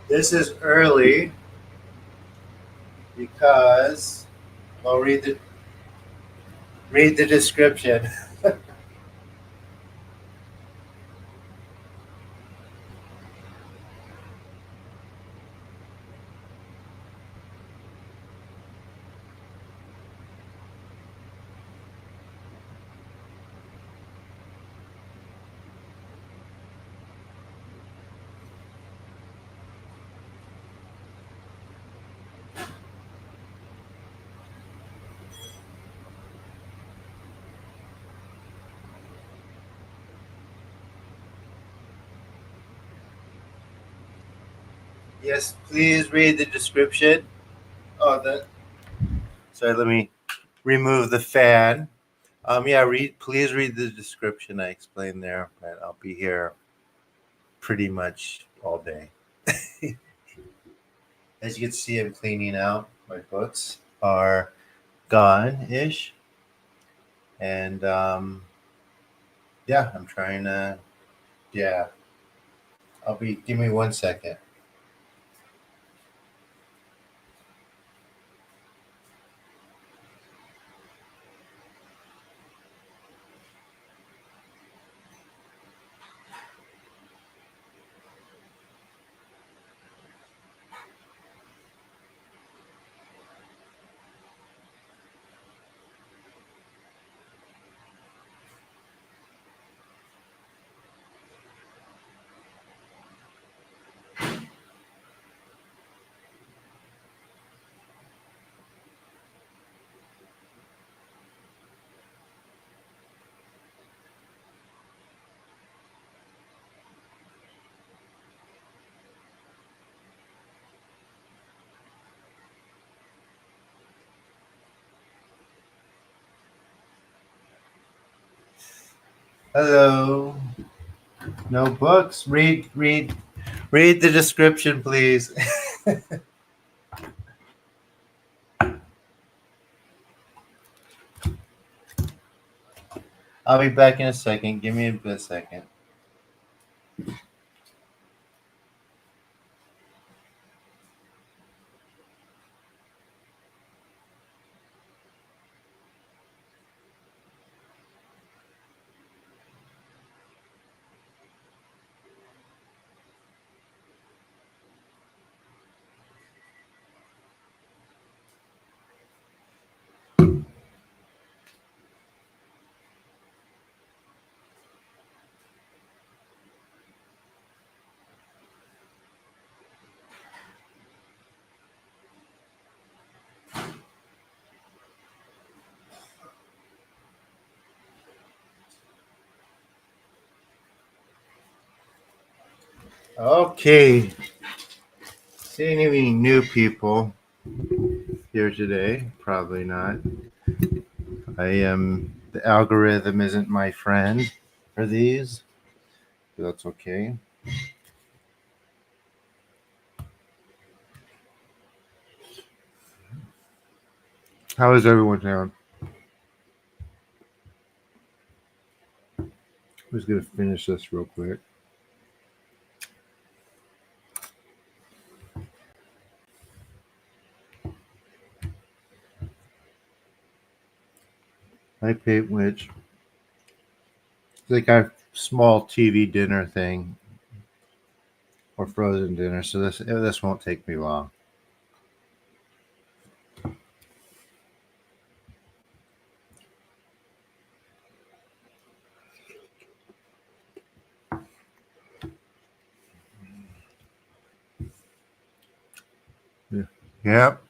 This is early because I'll read the description. Yes, please read the description. Oh, the sorry. Let me remove the fan. Yeah, please read the description I explained there. And I'll be here pretty much all day. As you can see, I'm cleaning out. My books are gone-ish, and yeah, I'm trying to. Yeah, I'll be. Give me 1 second. Hello. No books. Read the description, please. I'll be back in a second. Give me a second. Okay. Seeing any new people here today? Probably not. I am. The algorithm isn't my friend for these. But that's okay. How is everyone doing? I'm just gonna finish this real quick. I paid which it's like a small TV dinner thing or frozen dinner, so this won't take me long. Yeah. Yep.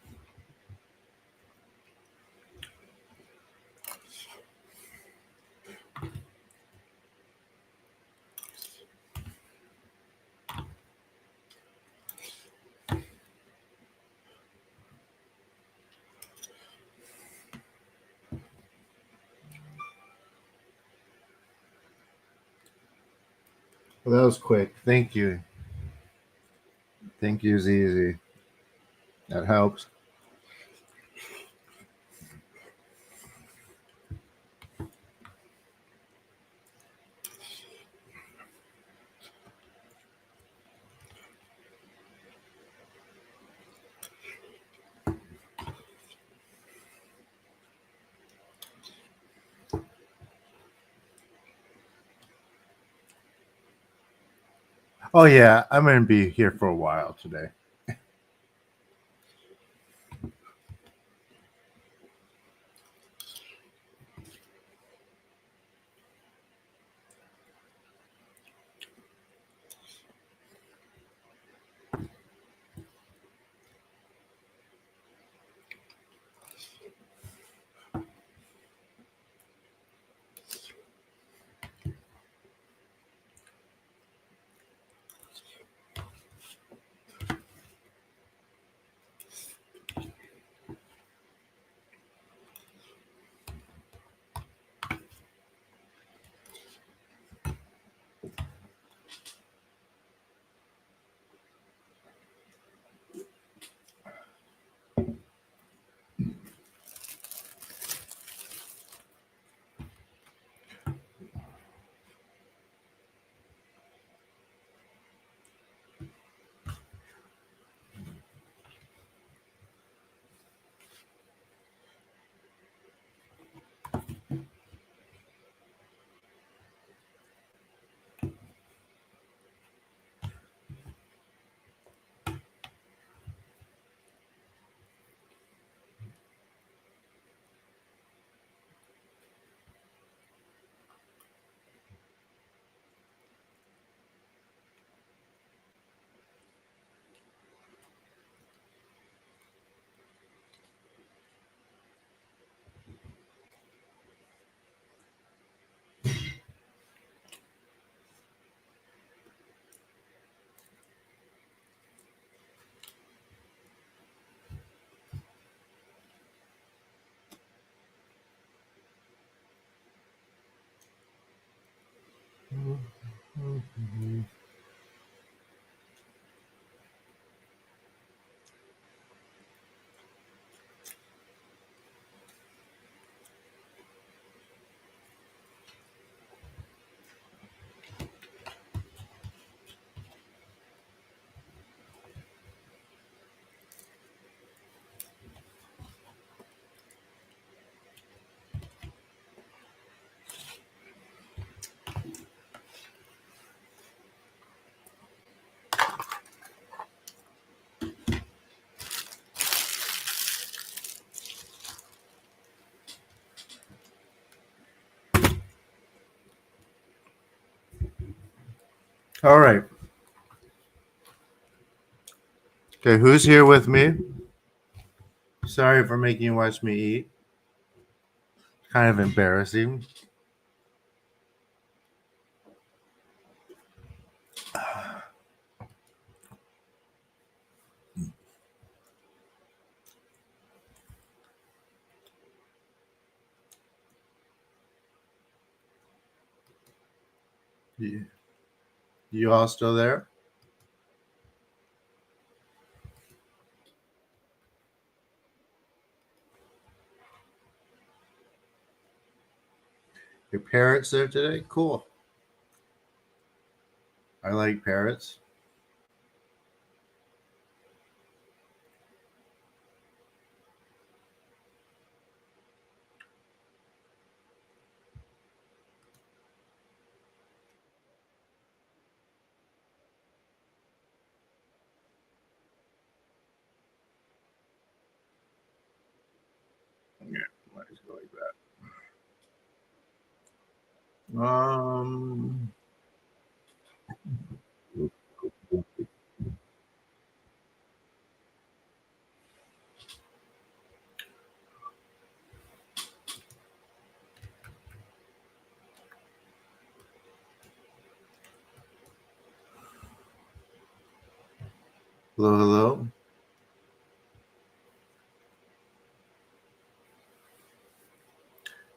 Well, that was quick. Thank you. Thank you, Zizi. That helps. Oh yeah, I'm gonna be here for a while today. All right. Okay, who's here with me? Sorry for making you watch me eat. Kind of embarrassing. You all still there? Your parrots there today? Cool. I like parrots. Yeah, might as well like that. Hello, hello.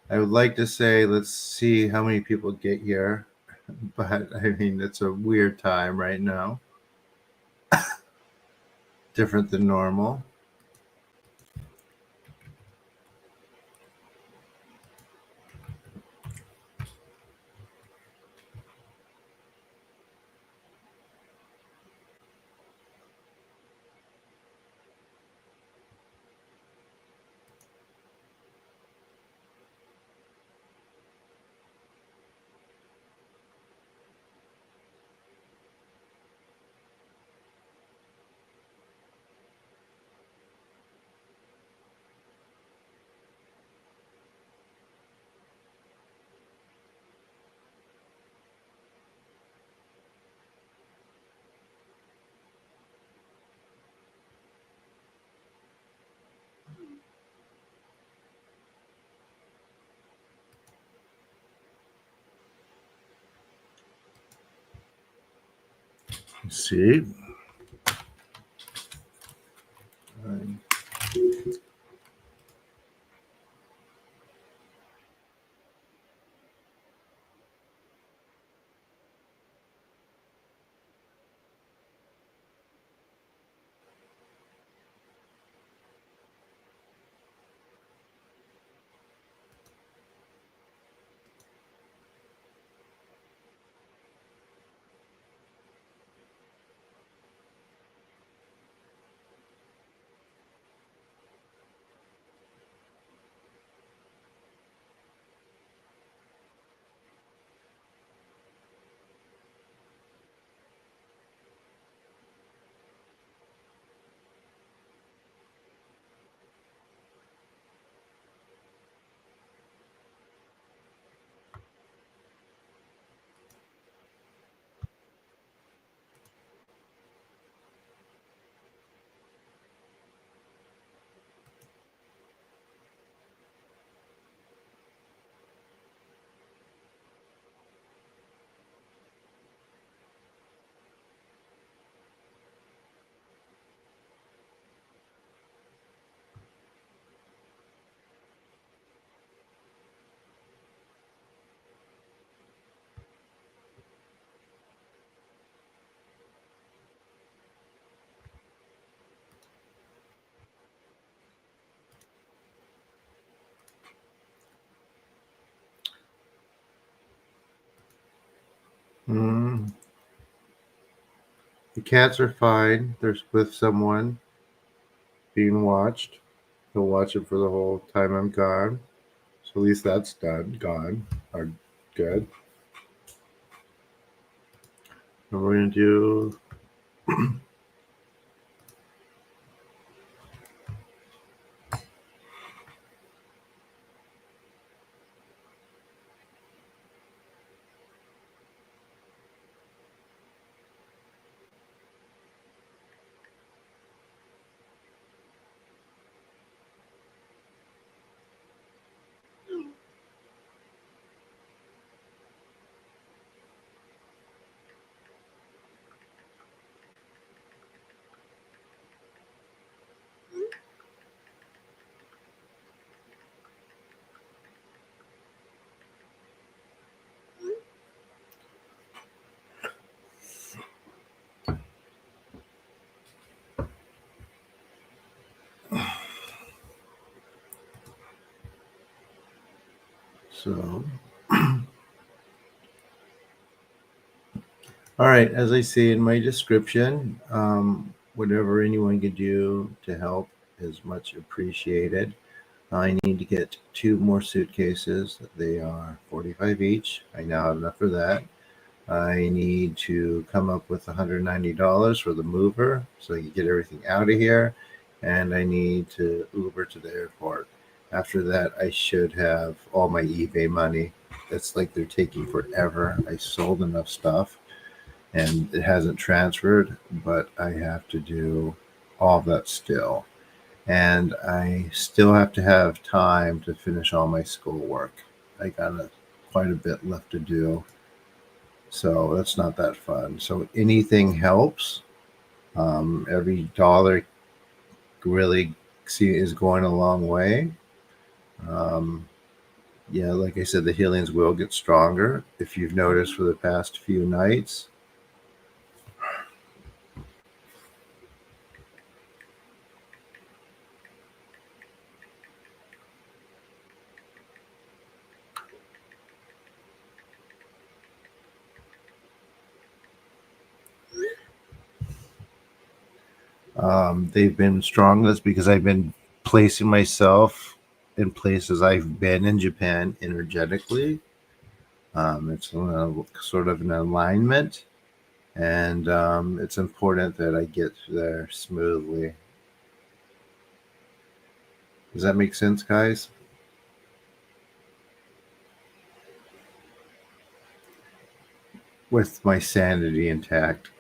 I would like to say, let's see how many people get here, but I mean, it's a weird time right now, different than normal. See. Mm. The cats are fine. They're with someone being watched. They'll watch it for the whole time I'm gone. So at least that's gone, or good. And we're going to do. So, all right, as I say in my description, whatever anyone can do to help is much appreciated. I need to get 2 more suitcases. They are 45 each. I now have enough for that. I need to come up with $190 for the mover so you get everything out of here. And I need to Uber to the airport. After that, I should have all my eBay money. It's like they're taking forever. I sold enough stuff and it hasn't transferred, but I have to do all of that still. And I still have to have time to finish all my schoolwork. I got quite a bit left to do. So that's not that fun. So anything helps. Every dollar really is going a long way. Um, yeah, like I said, the healings will get stronger. If you've noticed for the past few nights, they've been strongest because I've been placing myself in places I've been in Japan energetically. It's sort of an alignment, and it's important that I get there smoothly. Does that make sense, guys? With my sanity intact.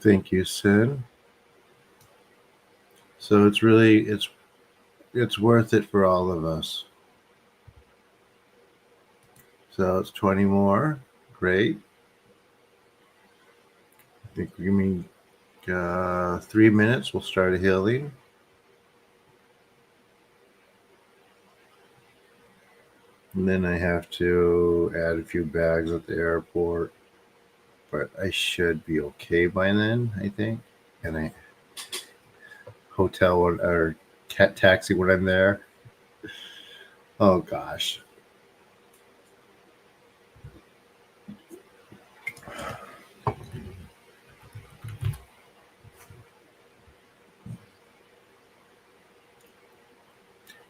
Thank you, Sin. So it's really it's worth it for all of us. So it's 20 more. Great. I think we mean 3 minutes. We'll start a healing. And then I have to add a few bags at the airport. But I should be okay by then, I think. And I hotel or taxi when I'm there. Oh gosh.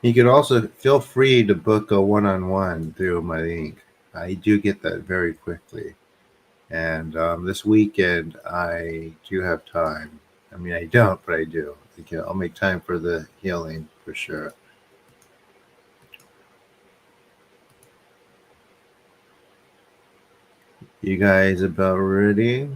You can also feel free to book a one-on-one through my link. I do get that very quickly. And this weekend, I do have time. I mean, I don't, but I do. I'll make time for the healing for sure. You guys about ready?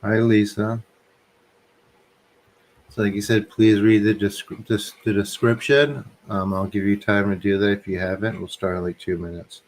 Hi, Lisa. So, like you said, please read the description. I'll give you time to do that if you haven't. We'll start in like 2 minutes.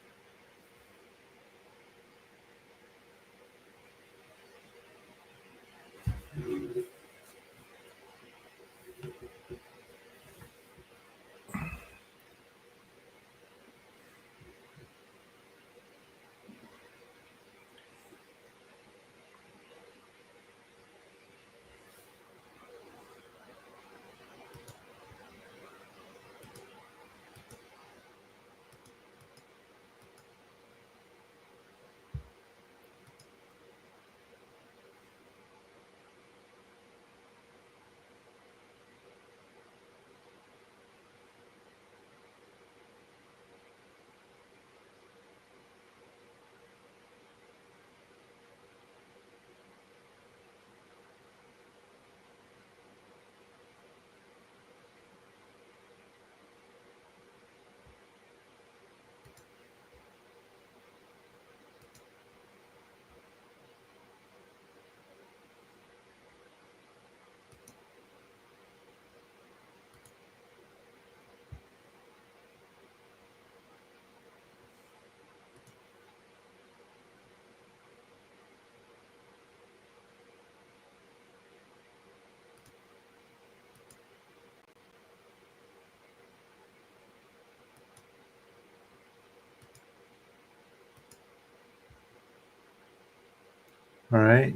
All right.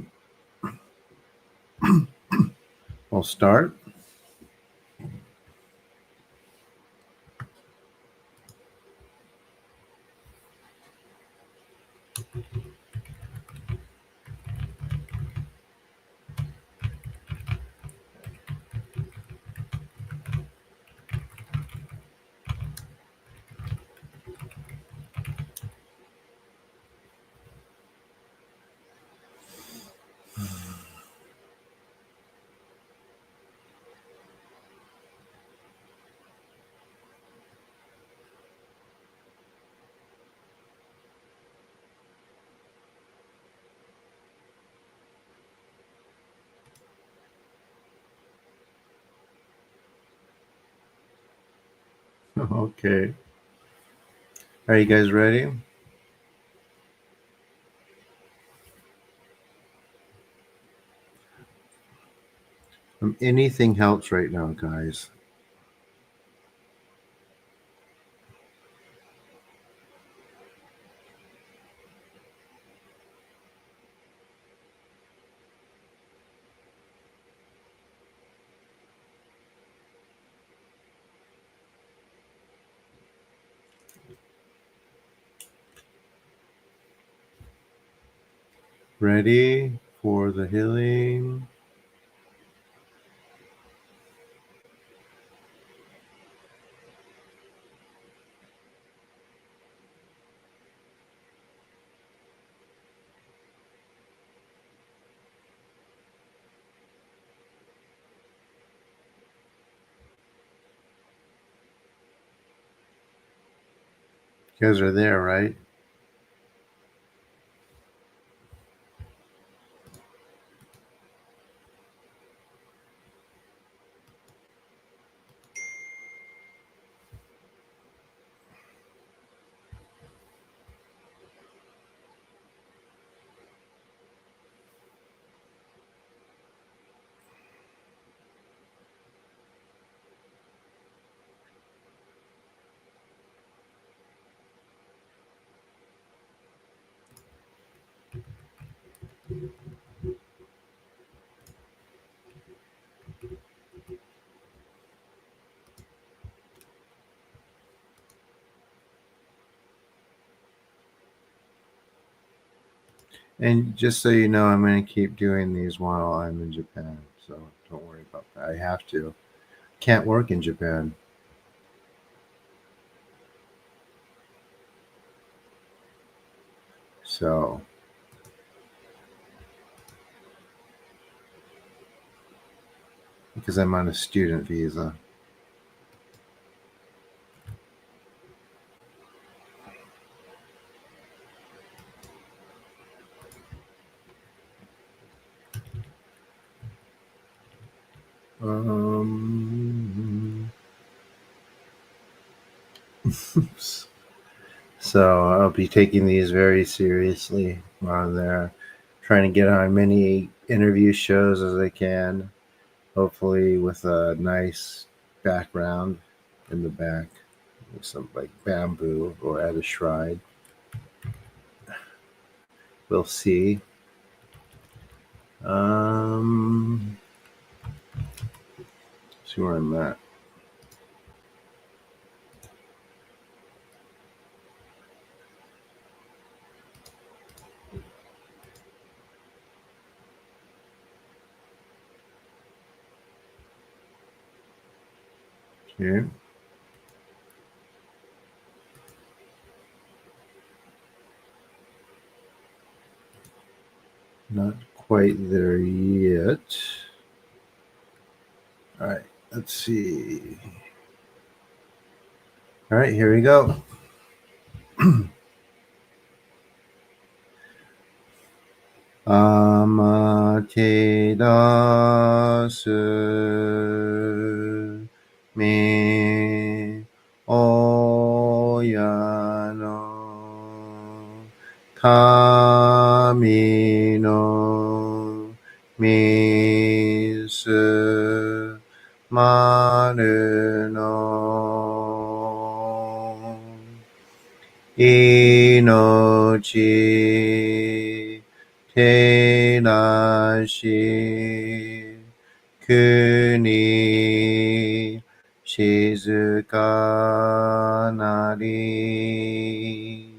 We'll start. Okay. Are you guys ready? Anything helps right now, guys. Ready for the healing? You guys are there, right? And just so you know, I'm going to keep doing these while I'm in Japan. So don't worry about that. I have to. Can't work in Japan. So because I'm on a student visa. So I'll be taking these very seriously while I'm there, trying to get on many interview shows as I can, hopefully with a nice background in the back, with some like bamboo or at a shrine. We'll see. See where I'm at. Okay. Not quite there yet. All right, let's see. All right, here we go. Amaterasu me oyano kami no misu maru no inochi tenashi kuni shizukanari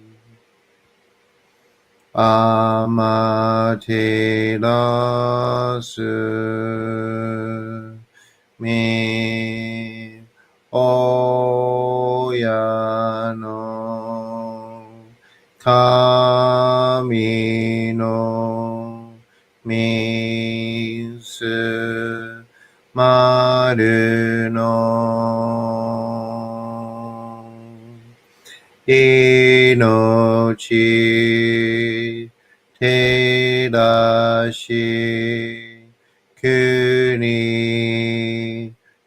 amaterasu me oyano kami no misu maru no inochi tedashi kuni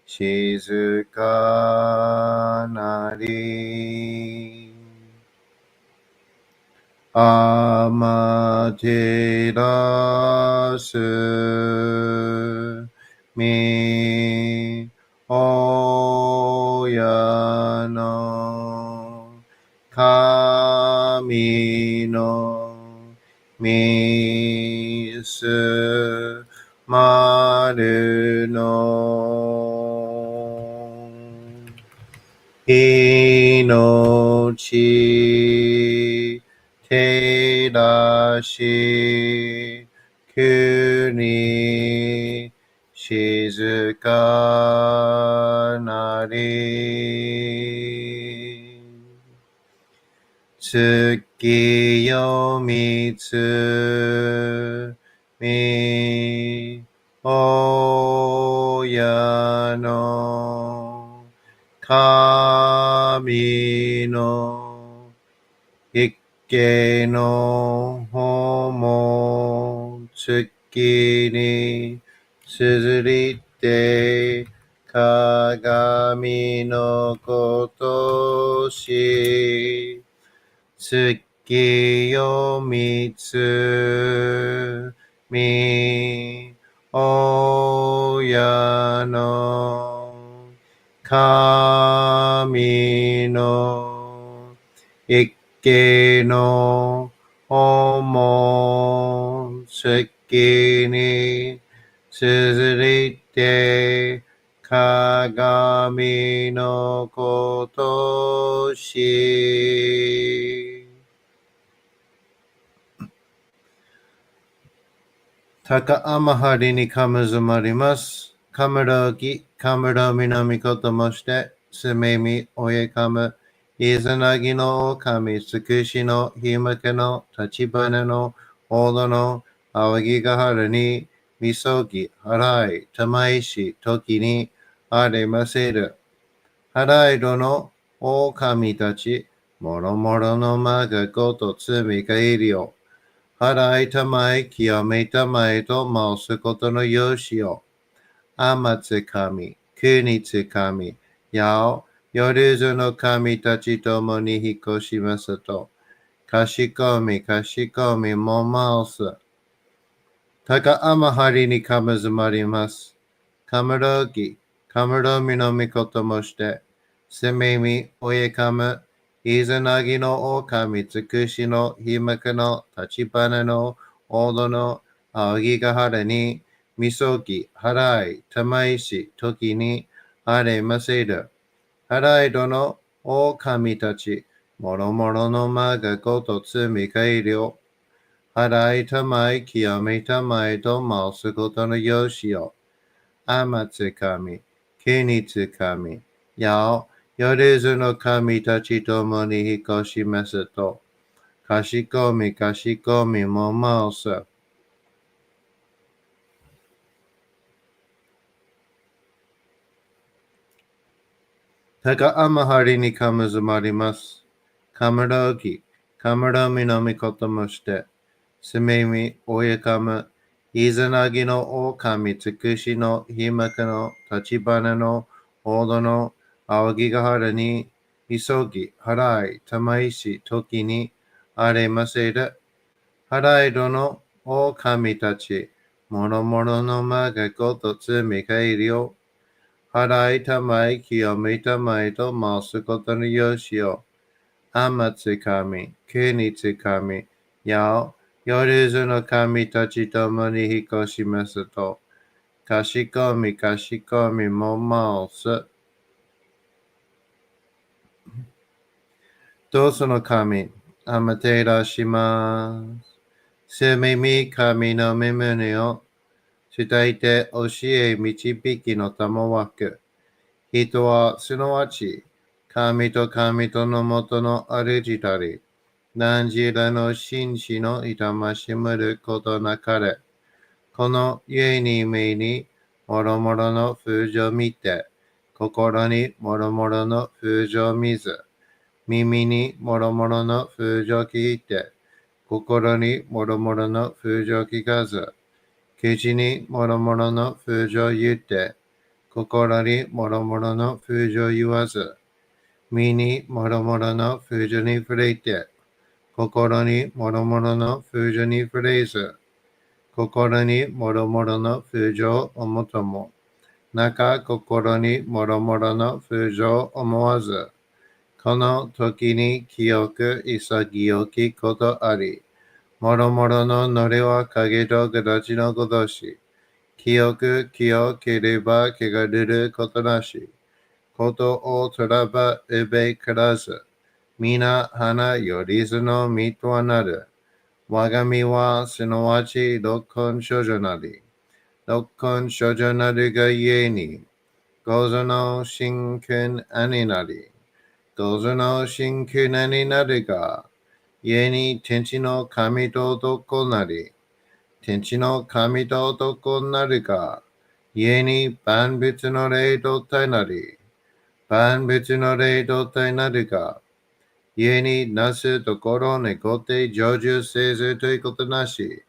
shizukanari amaterasu me oyano kami no misu maru no inochi tedashi kuni shizukanari tsukiyomitsu mi oyano kami no 家の方も月に綴りて鏡のことし月を見つみ親の神の一家の思月に綴りて鏡のことし高天張にかむずまります。かむろぎ、かむろみのみこともして、すめみ、おえかむ、いずなぎのおかみ、つくしの、ひむけの、たちばねの、おどの、あわぎがはるに、みそぎ、はらい、たまいし、ときに、ありませる。はらいどの、おかみたち、もろもろのまがことつみがいるよ。払いたまえ、清めたまえと申すことのよしを。天津神、国津神、やお、夜ずの神たちともに引っ越しますと。かしこみ、かしこみも申す。高天張にかむずまります。かむろぎ、かむろみのみこともして、すみみ、おえかむ、いずなぎのおかみつくしのひむくのたちばねのおどのあおぎがはれに、みそぎ、はらい、たまいし、ときに、あれませる。はらいどのおかみたち、もろもろのまがことつみかいりょ。はらいたまい、清めたまえと申すことのよしを。天津神、国津神、やお、夜ずの神たちともに引っ越しますと。かしこみかしこみも申す。高天張にかむずまります。かむろぎ、かむろみのみこともして、すみみ、おやかむ、いずなぎのおかみつくしのひまくのたちばねのおどのあおぎがはるに、いそぎ、はらい、たまいし、ときに、あれませる。はらいどのおかみたち、もろもろのまがことつみかいりよ。はらいたまい、清めたまいと申すことのよしを。天津神、国津神、やお、夜ずの神たちともに引っ越しますと。かしこみかしこみも申す。どうその神、あまていらします。すみみ神の身胸を伝えて教え導きのたもわく。人はすなわち、神と神とのもとの主たり、何時らの紳士の痛ましむることなかれ。この家に目にもろもろの風情見て、心にもろもろの風情見ず、耳にもろもろの風情聞いて、心にもろもろの風情聞かず、口にもろもろの風情言って、心にもろもろの風情言わず、身にもろもろの風情に触れて、心にもろもろの風情に触れず、心にもろもろの風情をもとも、中心にもろもろの風情を思わず、この時に清く潔きことあり、もろもろののれは影と形のことし、清く清ければ汚れることなし、ことをとらばうべからず、皆花よりずの身とはなる。我が身はすなわち六根処女なり。六根処女なるがゆえに、五ぞの神君兄なり。五ぞの神君兄なるが、ゆえに天地の神と男なり。天地の神と男なるが、ゆえに万物の霊と体なり。万物の霊と体なるが、故になすところにごて成就せずということなし。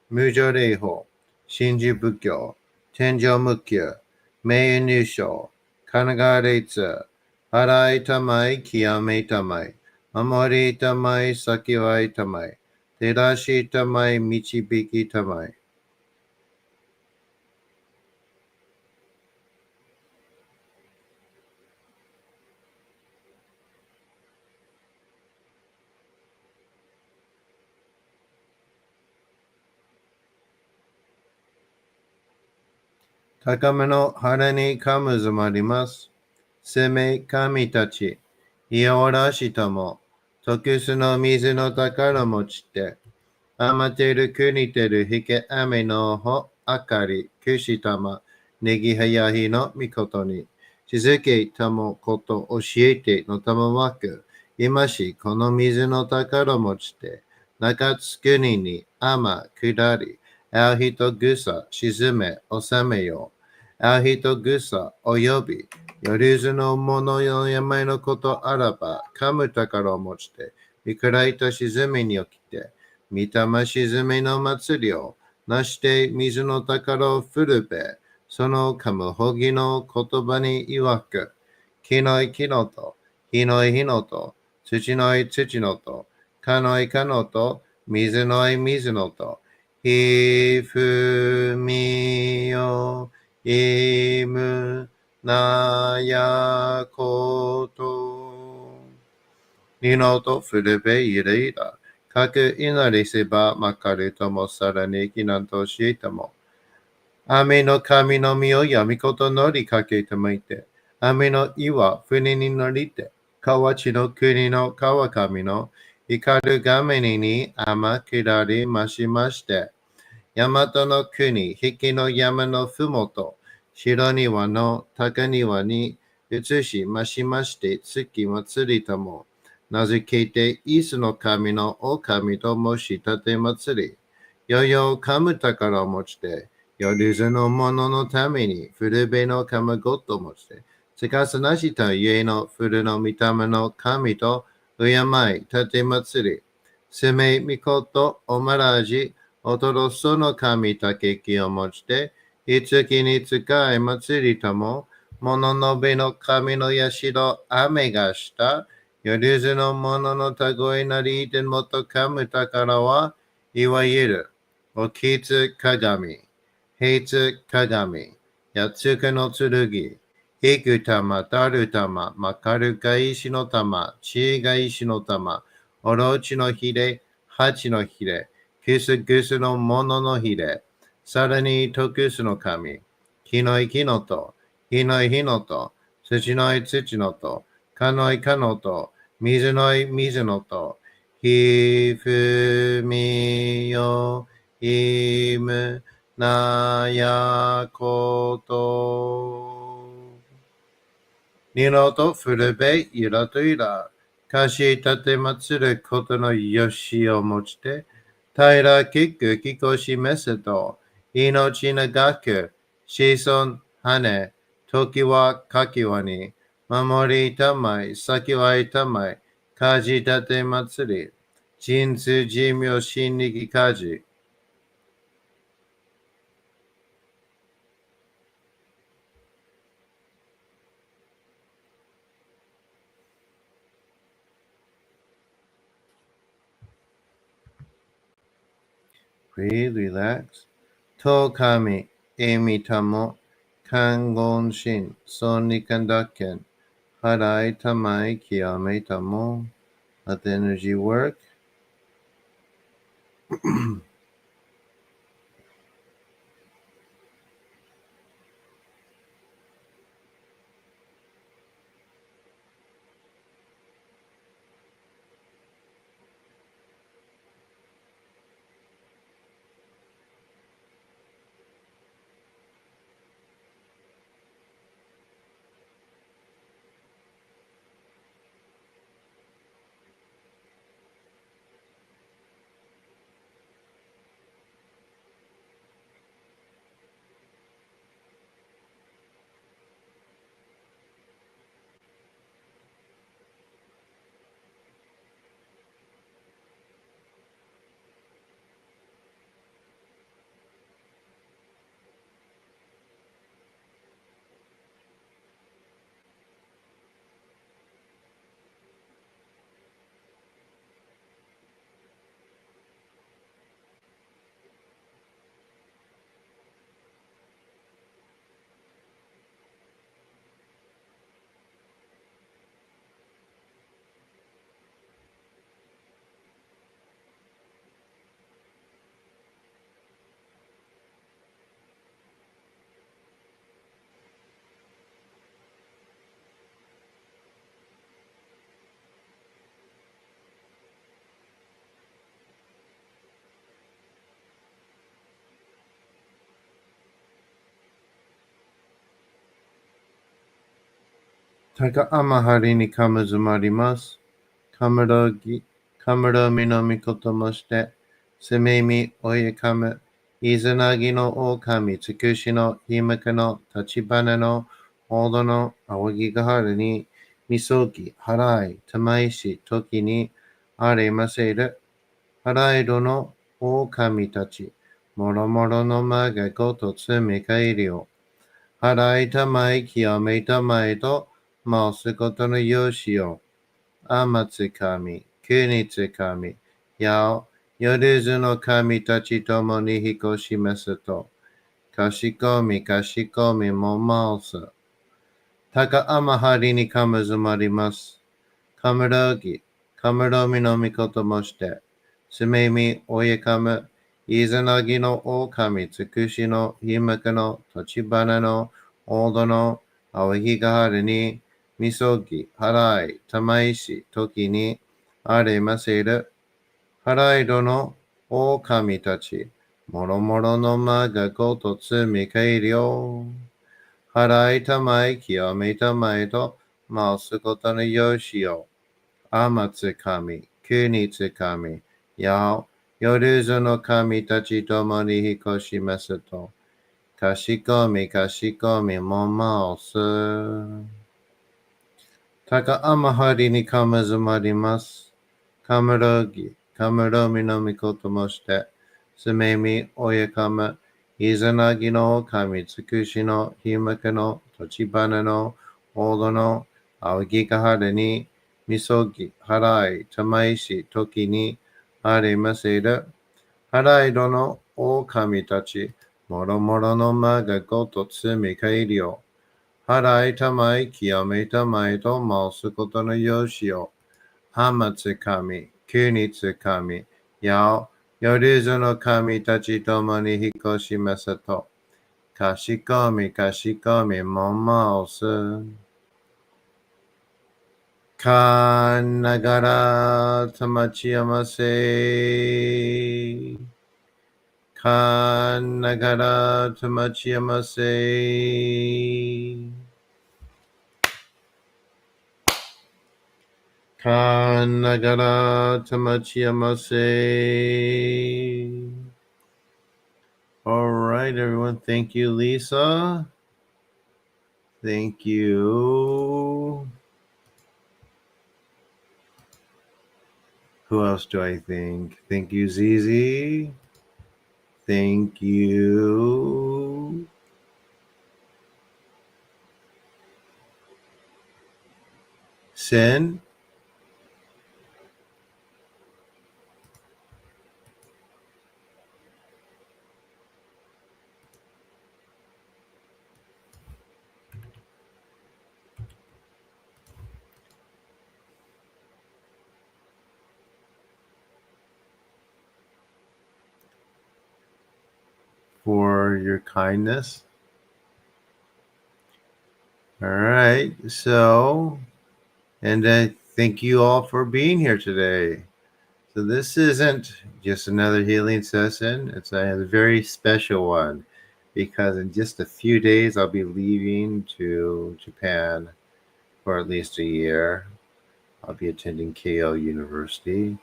無常霊法、真珠仏教、天上無休、名誉入賞、神奈川列、払いたまい、極めたまい、守りたまい、先はいたまい、照らしたまい、導きたまい。高めの腹にかむずまります。攻め神たち、いおらしたも、特殊の水の宝持ちて、あまてる国てるひけ雨のほあかりくしたまねぎはやひのみことに静けたもこと教えてのたまわく今しこの水の宝持ちて中津国にあま下りあひとぐさ沈め収めよあひとぐさおよびよりずのものの山のことあらばかむ宝を持ちて見くらいた沈めに起きて御霊沈めの祭りをなして水の宝を振るべ、そのかむほぎの言葉に曰く、木のい木のと、火のい火のと、土のい土のと、かのいかのと、水のい水のと、ひふみよいむなやこと。ニノとフルベイレイラ。各祈りせばまかるともさらに避難としても。雨の神の実をやみこと乗りかけてみて。雨の岩、船に乗りて。河内の国の川上の光る画面に天下りましまして。大和の国、引きの山のふもと、白庭の高庭に移しましまして月祭りとも、名付けてイスの神の狼と申し立て祭り、よよかむ宝を持ちて、よりずの者のために古べのかむごと持ちて、つかさなしと家の古の御霊の神と敬い立て祭り、せめみことおまらじ、おとろその神たけきを持ちて、いつきに使い祭りとも、もののべの神のやしろ、雨がした、よりずのもののたごいなりいてもとかむたからは、いわゆる、おきつ鏡、平つ鏡、やつくの剣、いく玉、たる玉、まかるが石の玉、ちいが石の玉、おろちのひれ、八のひれ、キスグスのもののひれ、さらに特殊の神、木のい木のと、火のい火のと、土のい土のと、かのいかのと、水のい水のと、ひふみよいむなやこと。ニノと古べゆらとゆら、かし立てまつることのよしをもちて、平きくきこしめせと、命長く、子孫はね、時はかきわに、守りたまい、先はいたまい、かじ立てまつり、人数寿命心力かじ。Breathe, relax. と神、えみたも、看言心、損にかんだけん、払いたまい、極めたも、let the energy work. Taka amahari ni kamazumarimasu. Kamuro mi no mikoto moshite. Sumei mi oyekamu. Izanagi no okami. Tsukushi no himaka no tachibana no odo no awagigaharu ni misogi harai tamaishi toki ni aremaseru. Haraido no okami tachi. Moromoro no ma ga goto tsumekairi yo. Harai tamai kiyome tamai to mausukoto no yoshi yo. Amatsukami, Kunitsukami, Yao, Yoruzu no kami tachi tomo ni hikoshimasu to, Kashikomi, Kashikomi mo maosu. Taka amahari ni kamazumarimasu. Kamurogi, Kamuromi no mikoto moshite. Sumemi oyekamu, Izanagi no okami, Tsukushi no himaka no tachibana no odo no awahigaharu ni misogi harai tamaishi toki ni aremaseru. Haraido no okami tachi. Moromoro no ma ga goto tsumikaeri yo. Harai tamai kiyome tamai to mausukoto no yoshi yo. Amatsukami, Kunitsukami, Yao, Yoruzu no kami tachi tomo ni hikoshimasu to, Kashikomi, Kashikomi mo maosu. Taka amahari ni kamazumarimasu. Kamurogi, Kamuromi no mikoto moshite. Sumemi oyakama. Izanagi no okami, Tsukushi no himaka no tachibana no odo no awagigaharu ni misogi harai tamaishi toki ni aremaseru. Haraido no okami tachi. Moromoro no ma ga goto tsumikaeri yo. Harai tamai kiyome tamai to mausukoto no yoshi yo. Hamatsukami, Kunitsukami, Yao, Yoruzu no kami tachi tomo ni hikoshimasu to, Kashikomi, Kashikomi mo maosu. Kanagara tamachiyamase. Kanagara tamachiyamase. Kanagara tamachiyamase. All right, everyone. Thank you, Lisa. Thank you. Who else do I think? Thank you, Zizi. Thank you. Sin. For your kindness. All right. So, and thank you all for being here today. So this isn't just another healing session. It's a very special one because in just a few days I'll be leaving to Japan for at least a year. I'll be attending KO University.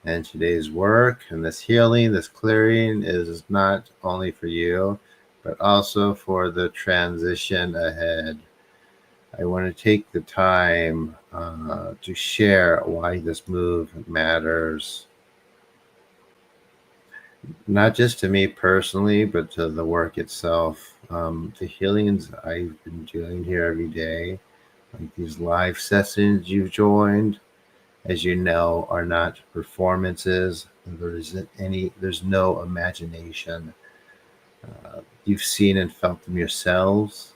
And today's work and this healing, this clearing is not only for you, but also for the transition ahead. I want to take the time to share why this move matters. Not just to me personally, but to the work itself. The healings I've been doing here every day, like these live sessions you've joined, as you know, are not performances. There's no imagination. You've seen and felt them yourselves.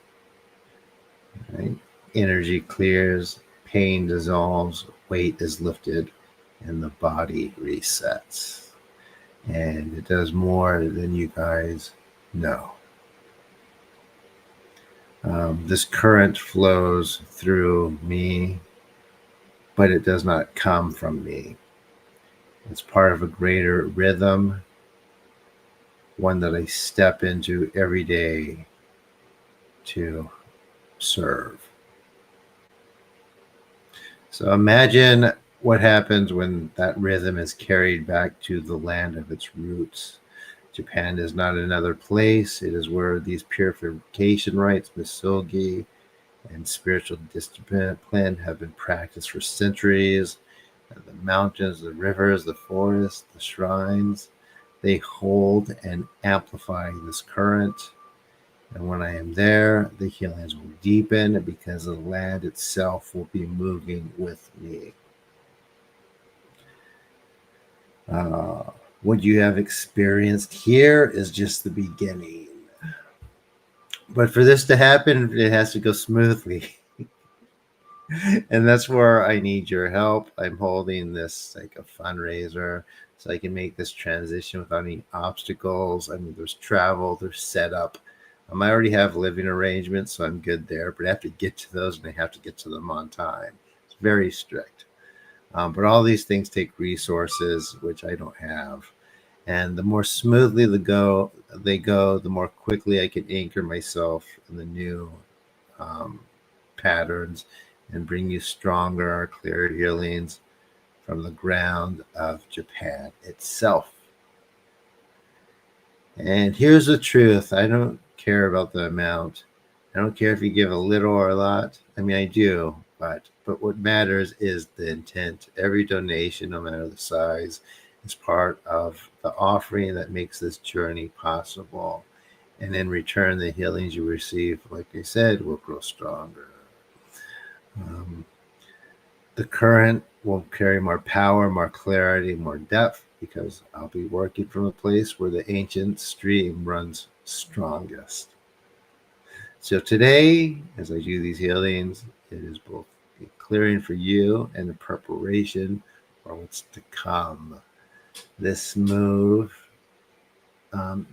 Right? Energy clears, pain dissolves, weight is lifted, and the body resets. And it does more than you guys know. This current flows through me, but it does not come from me. It's part of a greater rhythm, one that I step into every day to serve. So imagine what happens when that rhythm is carried back to the land of its roots. Japan is not another place. It is where these purification rites, misogi, and spiritual discipline have been practiced for centuries. The mountains, the rivers, the forests, the shrines, they hold and amplify this current. And when I am there, the healings will deepen because the land itself will be moving with me. Uh, what you have experienced here is just the beginning. But for this to happen, it has to go smoothly. And that's where I need your help. I'm holding this like a fundraiser so I can make this transition without any obstacles. I mean, there's travel, there's setup. I already have living arrangements, so I'm good there, but I have to get to those and I have to get to them on time. It's very strict. But all these things take resources, which I don't have. And the more smoothly they go, the more quickly I can anchor myself in the new um, patterns and bring you stronger, clearer healings from the ground of Japan itself. And here's the truth. I don't care about the amount. I don't care if you give a little or a lot. I mean, I do, but what matters is the intent. Every donation, no matter the size, is part of the offering that makes this journey possible. And in return, the healings you receive, like I said, will grow stronger. Um, the current will carry more power, more clarity, more depth, because I'll be working from a place where the ancient stream runs strongest. So today, as I do these healings, it is both a clearing for you and a preparation for what's to come. This move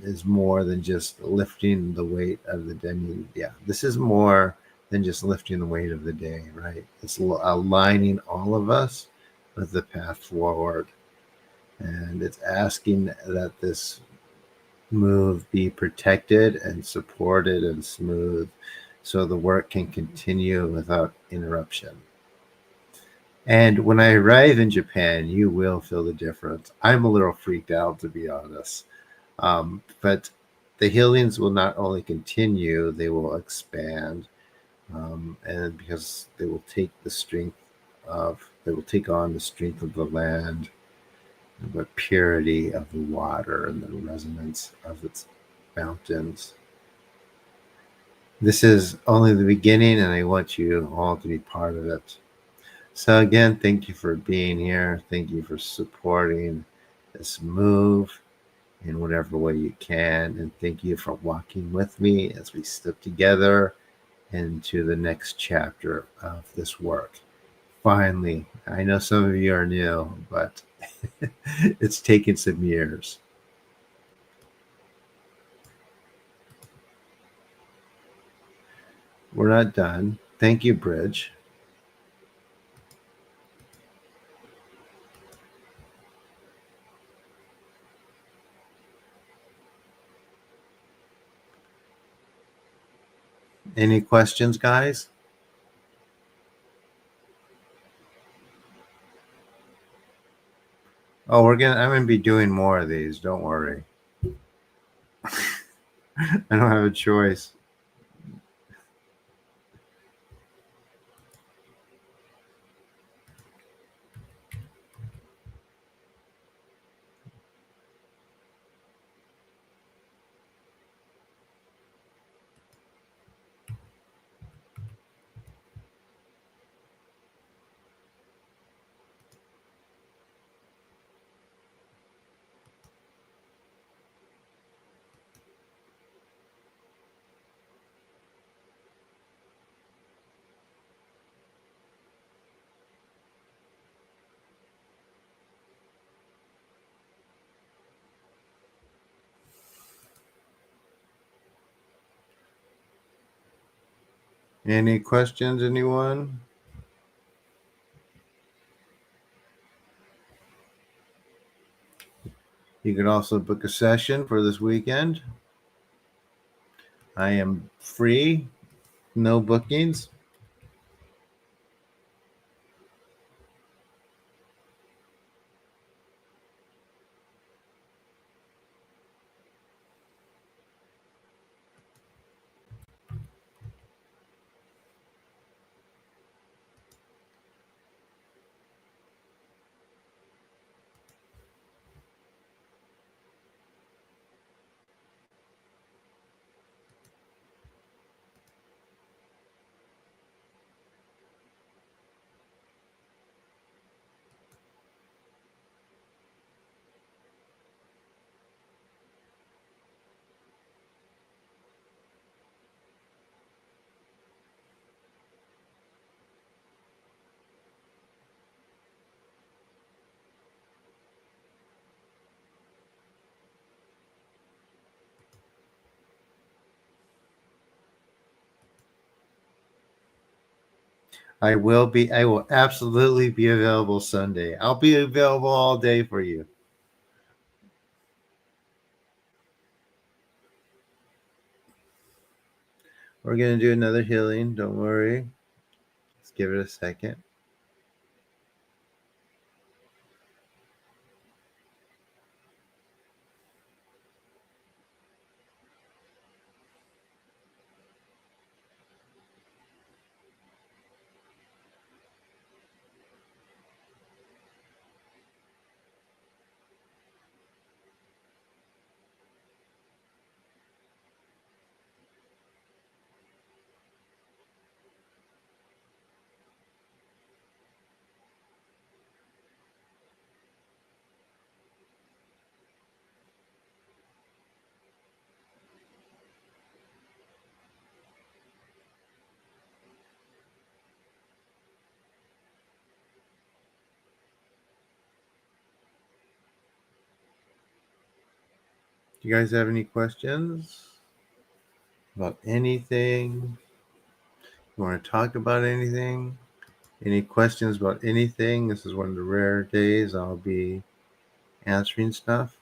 is more than just lifting the weight of the day. Yeah, this is more than just lifting the weight of the day, right? It's aligning all of us with the path forward. And it's asking that this move be protected and supported and smooth so the work can continue without interruption. And when I arrive in Japan, you will feel the difference. I'm a little freaked out, to be honest. But the healings will not only continue, they will expand. And because they will take on the strength of the land, the purity of the water, and the resonance of its mountains. This is only the beginning, and I want you all to be part of it. So, again, thank you for being here. Thank you for supporting this move in whatever way you can. And thank you for walking with me as we step together into the next chapter of this work. Finally, I know some of you are new, but it's taken some years. We're not done. Thank you, Bridge. Any questions, guys? Oh, I'm gonna be doing more of these. Don't worry. I don't have a choice. Any questions, anyone? You can also book a session for this weekend. I am free, no bookings. I will be. I will absolutely be available Sunday. I'll be available all day for you. We're gonna do another healing. Don't worry. Let's give it a second. Do you guys have any questions about anything? You want to talk about anything? Any questions about anything? This is one of the rare days I'll be answering stuff.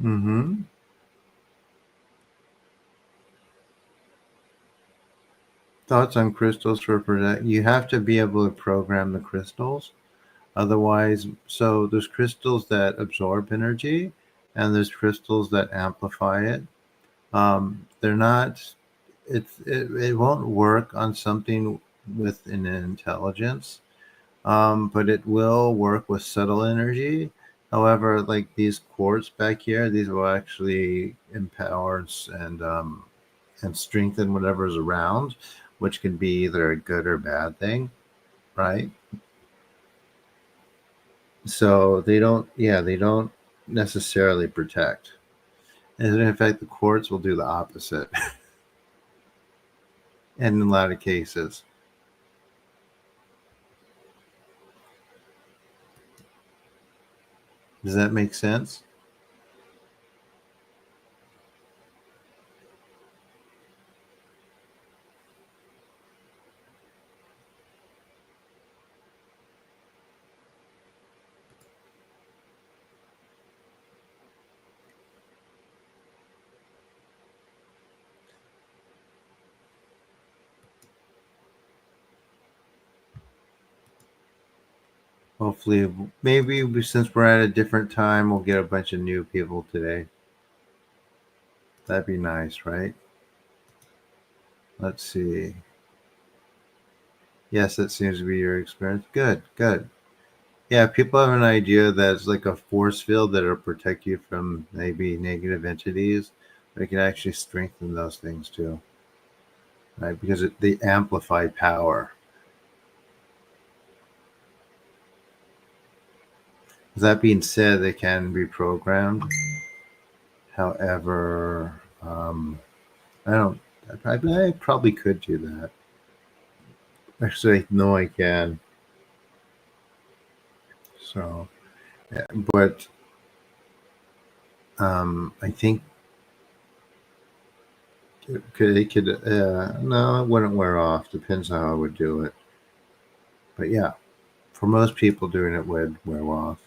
Mm-hmm. Thoughts on crystals for protect? You have to be able to program the crystals. Otherwise, so there's crystals that absorb energy, and there's crystals that amplify it. They're not. It won't work on something with an intelligence, but it will work with subtle energy. However, like these quartz back here, these will actually empower and strengthen whatever's around, which can be either a good or bad thing, right? So they don't necessarily protect. And in fact, the quartz will do the opposite, and in a lot of cases. Does that make sense? Hopefully, since we're at a different time, we'll get a bunch of new people today. That'd be nice, right? Let's see. Yes, that seems to be your experience. Good, good. Yeah, people have an idea that it's like a force field that'll protect you from maybe negative entities, but it can actually strengthen those things too, right? Because they amplify power. That being said, they can be programmed. However, I don't. I probably could do that. Actually, no, I can. So, yeah, but I think it could. No, it wouldn't wear off. Depends how I would do it. But yeah, for most people, doing it would wear off.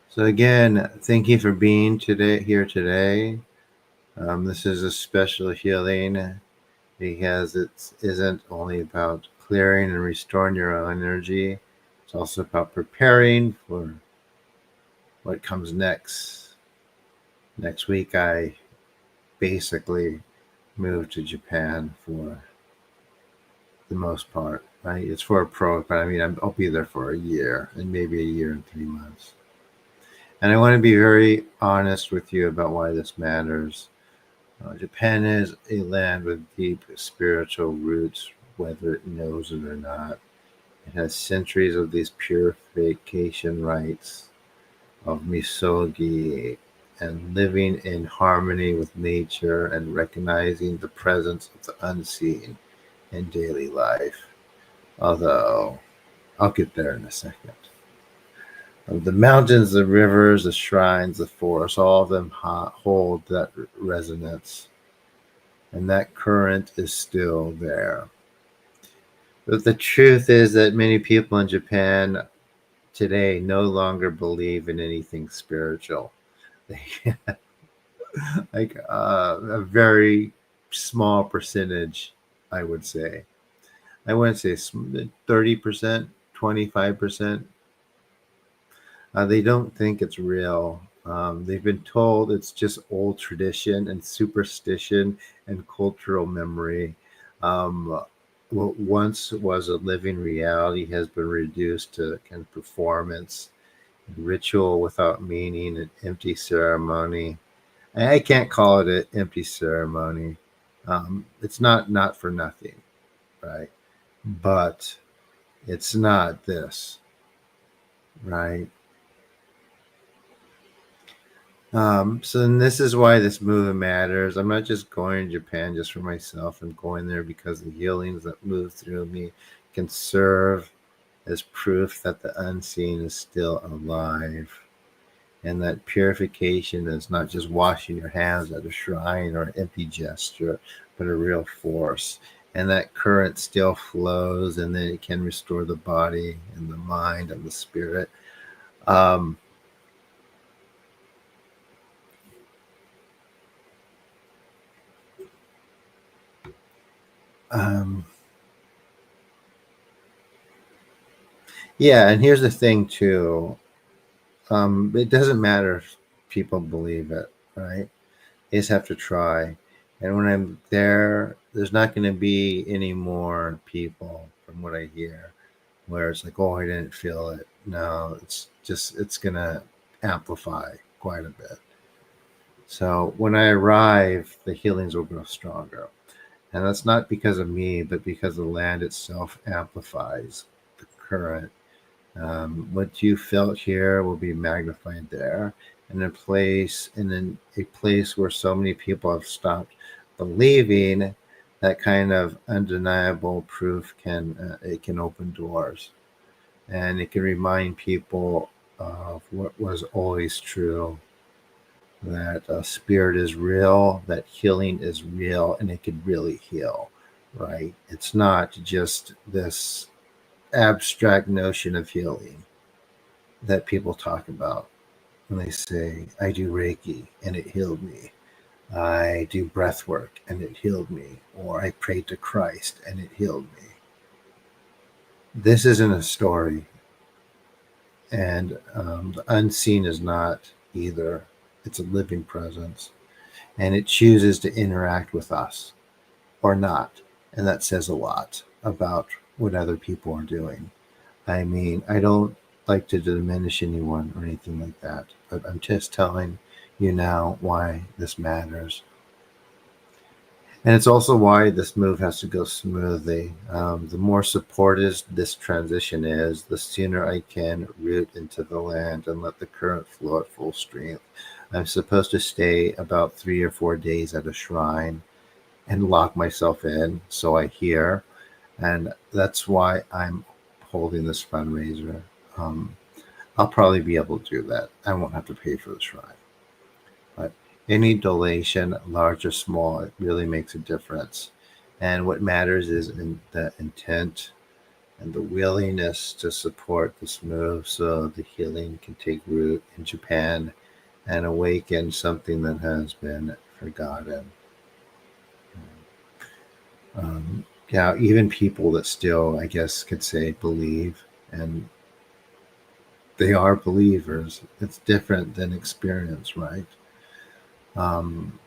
So again, thank you for being here today. This is a special healing because it isn't only about clearing and restoring your own energy. It's also about preparing for what comes next. Next week, I basically move to Japan for the most part. Right? It's for a pro, but I mean, I'll be there for a year and maybe a year and 3 months. And I want to be very honest with you about why this matters. Japan is a land with deep spiritual roots, whether it knows it or not. It has centuries of these purification rites of misogi and living in harmony with nature and recognizing the presence of the unseen in daily life. Although, I'll get there in a second. The mountains, the rivers, the shrines, the forests, all of them hold that resonance. And that current is still there. But the truth is that many people in Japan today no longer believe in anything spiritual. Like a very small percentage, I would say. I wouldn't say 30%, 25%. They don't think it's real. They've been told it's just old tradition and superstition and cultural memory. What once was a living reality has been reduced to kind of performance, ritual without meaning, an empty ceremony. I can't call it an empty ceremony. It's not for nothing, right? But it's not this, right? So then this is why this movement matters. I'm not just going to Japan just for myself. I'm going there because the healings that move through me can serve as proof that the unseen is still alive. And that purification is not just washing your hands at a shrine or an empty gesture, but a real force. And that current still flows, and then it can restore the body and the mind and the spirit. Um, um, yeah, and here's the thing too. It doesn't matter if people believe it, right? They just have to try. And when I'm there, there's not going to be any more people, from what I hear, where it's like, oh, I didn't feel it. No, it's going to amplify quite a bit. So when I arrive, the healings will grow stronger. And that's not because of me, but because the land itself amplifies the current. What you felt here will be magnified there, and in a place where so many people have stopped believing. That kind of undeniable proof can open doors, and it can remind people of what was always true. That spirit is real, that healing is real, and it can really heal. Right? It's not just this abstract notion of healing that people talk about when they say, I do Reiki and it healed me. I do breath work and it healed me. Or I prayed to Christ and it healed me. This isn't a story. And the unseen is not either. It's a living presence. And it chooses to interact with us or not. And that says a lot about what other people are doing. I mean, I don't like to diminish anyone or anything like that, but I'm just telling you now why this matters. And it's also why this move has to go smoothly. The more supported this transition is, the sooner I can root into the land and let the current flow at full strength. I'm supposed to stay about 3 or 4 days at a shrine and lock myself in, so I hear. And that's why I'm holding this fundraiser. Um, I'll probably be able to do that. I won't have to pay for the shrine. But any donation, large or small, it really makes a difference. And what matters is in the intent and the willingness to support this move so the healing can take root in Japan and awaken something that has been forgotten. Yeah, even people that still, I guess, could say believe, and they are believers. It's different than experience, right? Um,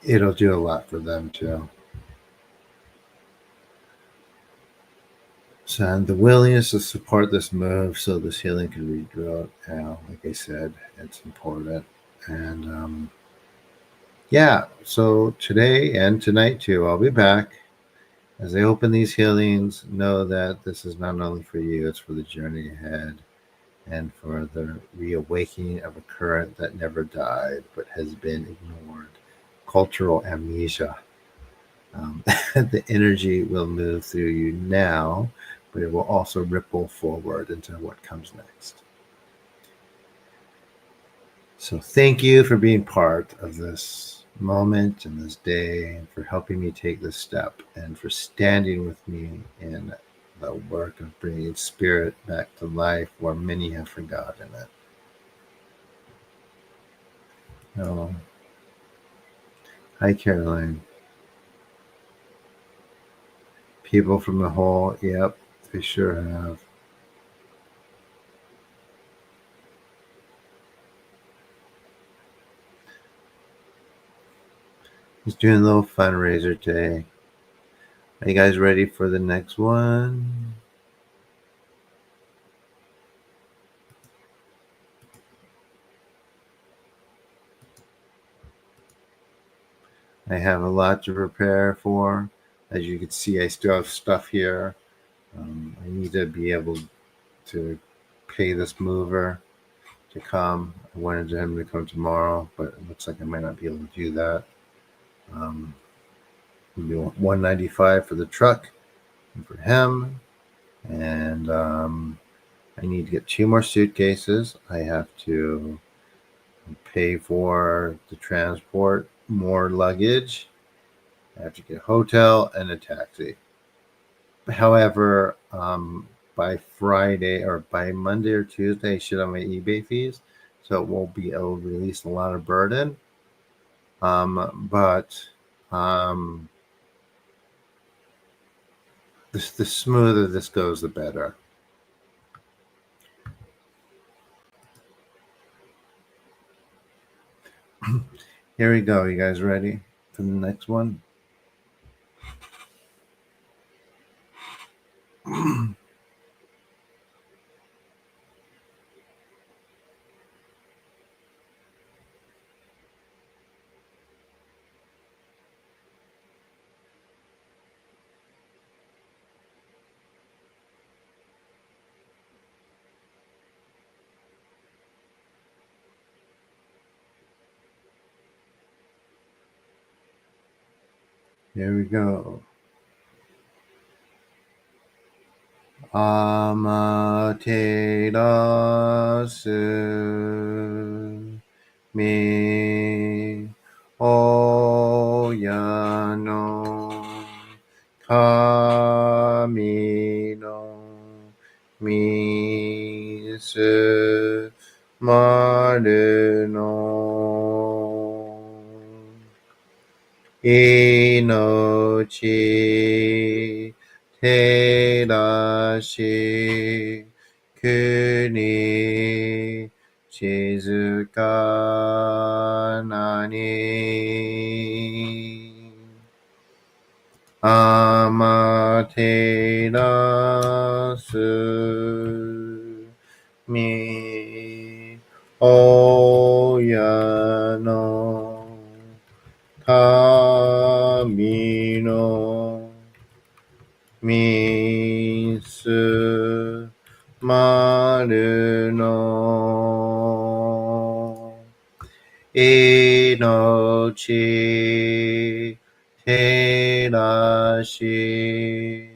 it'll do a lot for them too. So, and the willingness to support this move so this healing can regrow. Like I said, it's important. And yeah, so today and tonight too, I'll be back. As I open these healings, know that this is not only for you, it's for the journey ahead and for the reawakening of a current that never died but has been ignored. Cultural amnesia. The energy will move through you now, but it will also ripple forward into what comes next. So, thank you for being part of this moment and this day, and for helping me take this step, and for standing with me in the work of bringing spirit back to life where many have forgotten it. Oh, hi, Caroline. People from the hole, yep, they sure have. Just doing a little fundraiser today. Are you guys ready for the next one? I have a lot to prepare for. As you can see, I still have stuff here. I need to be able to pay this mover to come. I wanted him to come tomorrow, but it looks like I might not be able to do that. Um, $195 for the truck and for him, and I need to get 2 more suitcases. I have to pay for the transport, more luggage. I have to get a hotel and a taxi. However, by Friday or by Monday or Tuesday, I should have my eBay fees, so it won't be able to release a lot of burden. But the smoother this goes, the better. Here we go. You guys ready for the next one? Here we go. Amaterasu mi oyano kami no misu maru no inochi terashi kuni shizuka nani amaterasu mi oyano 命照らし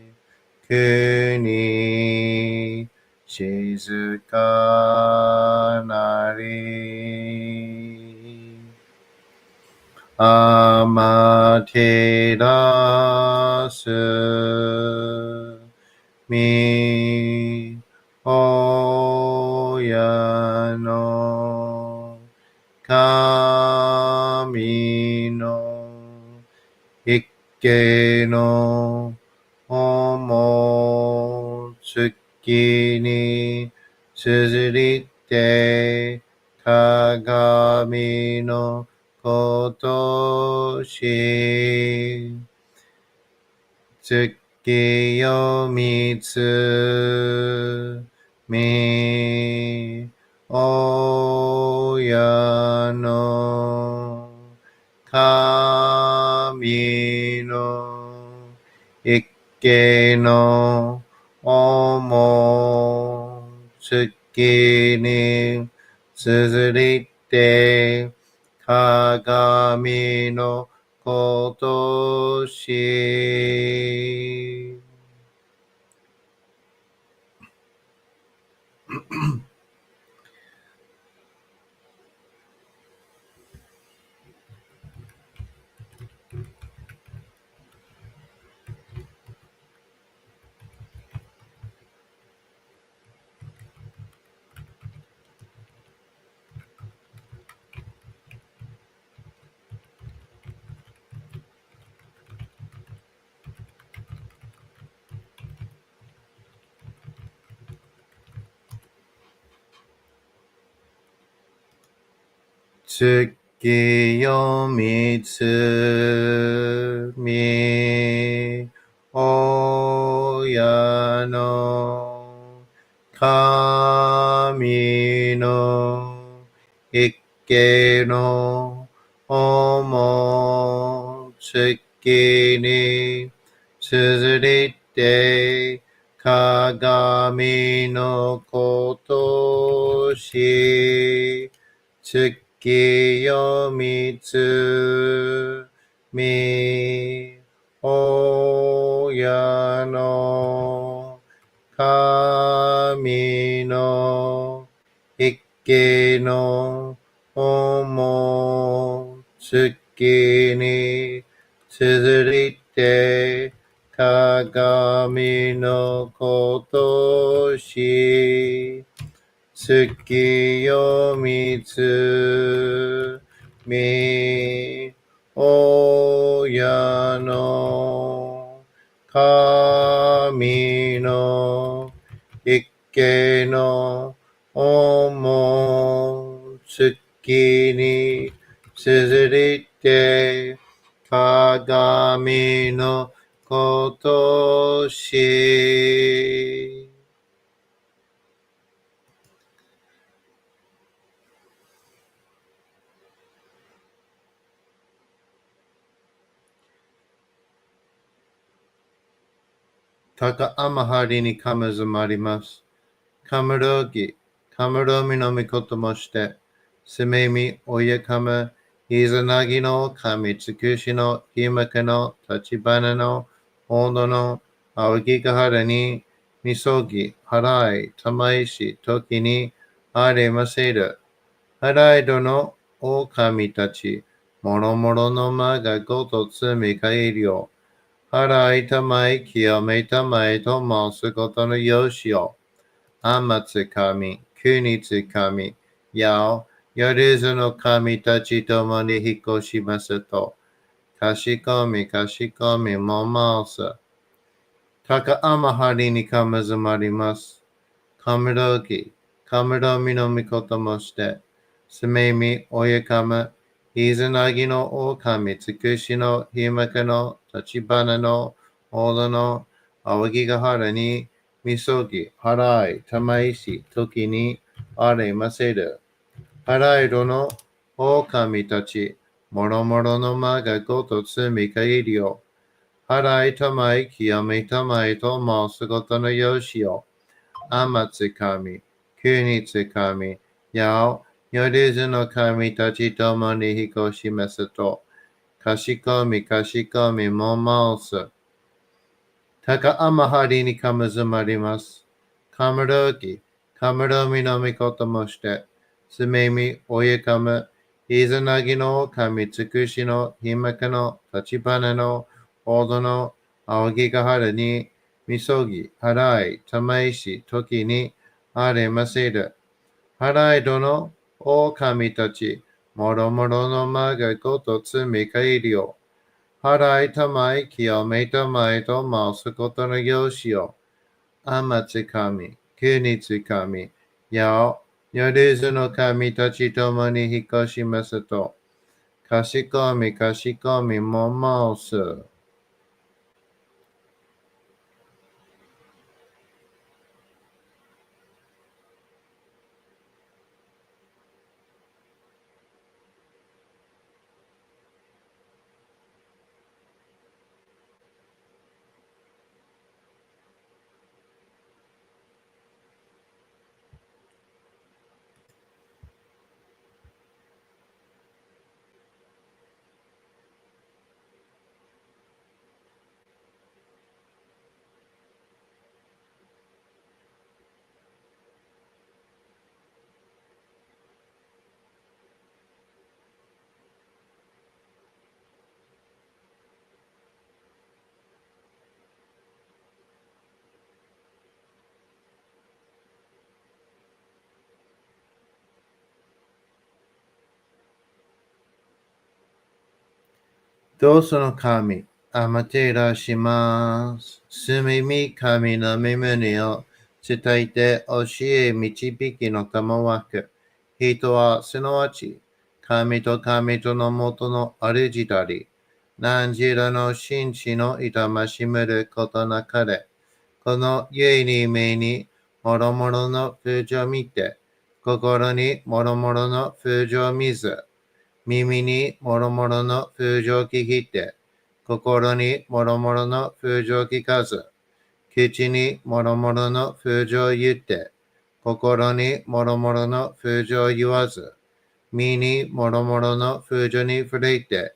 国静かなり天照らすみ親の神の一家の思つきにすずりて鏡のことし月よみつみ親の神の一家の思つきにすずりて鏡のことし月よみつみ親の神の一家の思つきにすずりて鏡のことし月よみつみ親の神の一家の思つきにすずりて鏡のことし月よみつみ親の神の一家の思つきにすずりて鏡のことし高天張にかむずまります。かむろぎ、かむろみのみこともして、すめみおやかむ、いざなぎの神つくしのひまかの立ち花の温度の青木がはらに、みそぎ、払い、たまいし、時にありませる。払いどの狼たち、もろもろの間がごとつみかえりよ。払いたまい、清めたまいと申すことのよしよ。天つ神、国つ神、やお、夜ずの神たちともに引っ越しますと、かしこみも申す。高天張りにかむずまります。かむろぎ、かむろみのみこともして、すめみおやかむ、いずなぎの狼つくしのひまかの立ち花のおどのあぎがはらにみそぎ、払い、たまいし、時にあれませる。払いどの狼たち、もろもろの間がごとつみかえりよ。払いたまい、清めたまいと申すことのよしよ。天つ神、国つ神、やお、夜の神たちともに引っ越しますと、かしこみかしこみも申す。高天張にかむずまります。かむろき、かむろみのみこともして、すめみおゆかむ、いずなぎの神つくしのひまかの立花のおどの青木がはるに、みそぎ、はらい、たまいし、時にありませる。はらいどの、お神たち、もろもろのまがごとつみかいりを。はらいたまい、清めたまいと申すことのよしを。あまつかみ、くにつかみ、やお、よるずの神たちともに引っ越しますと、かしこみかしこみも申す。どうその神、あまてらします。すみみ神の身胸を伝えて教え導きの賜わく。人はすなわち、神と神との元の主たり、何時らの真知の痛ましむることなかれ。この家に目に、もろもろの風情見て、心にもろもろの風情見ず、耳にもろもろの風情聞いて、心にもろもろの風情聞かず、口にもろもろの風情言って、心にもろもろの風情言わず、身にもろもろの風情に触れて、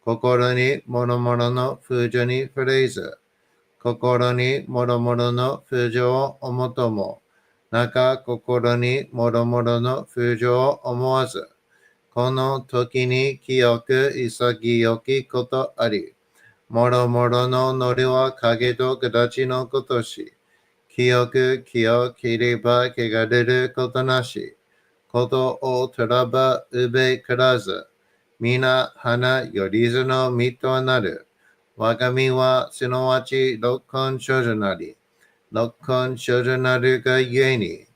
心にもろもろの風情に触れず、心にもろもろの風情を思とも、中心にもろもろの風情を思わず、この時に清く潔きことあり、もろもろののりは影と形のことし、清く清ければ汚れることなし、ことをとらばうべからず、皆花よりずの身となる。我が身はすなわち六根少女なり、六根少女なるがゆえに、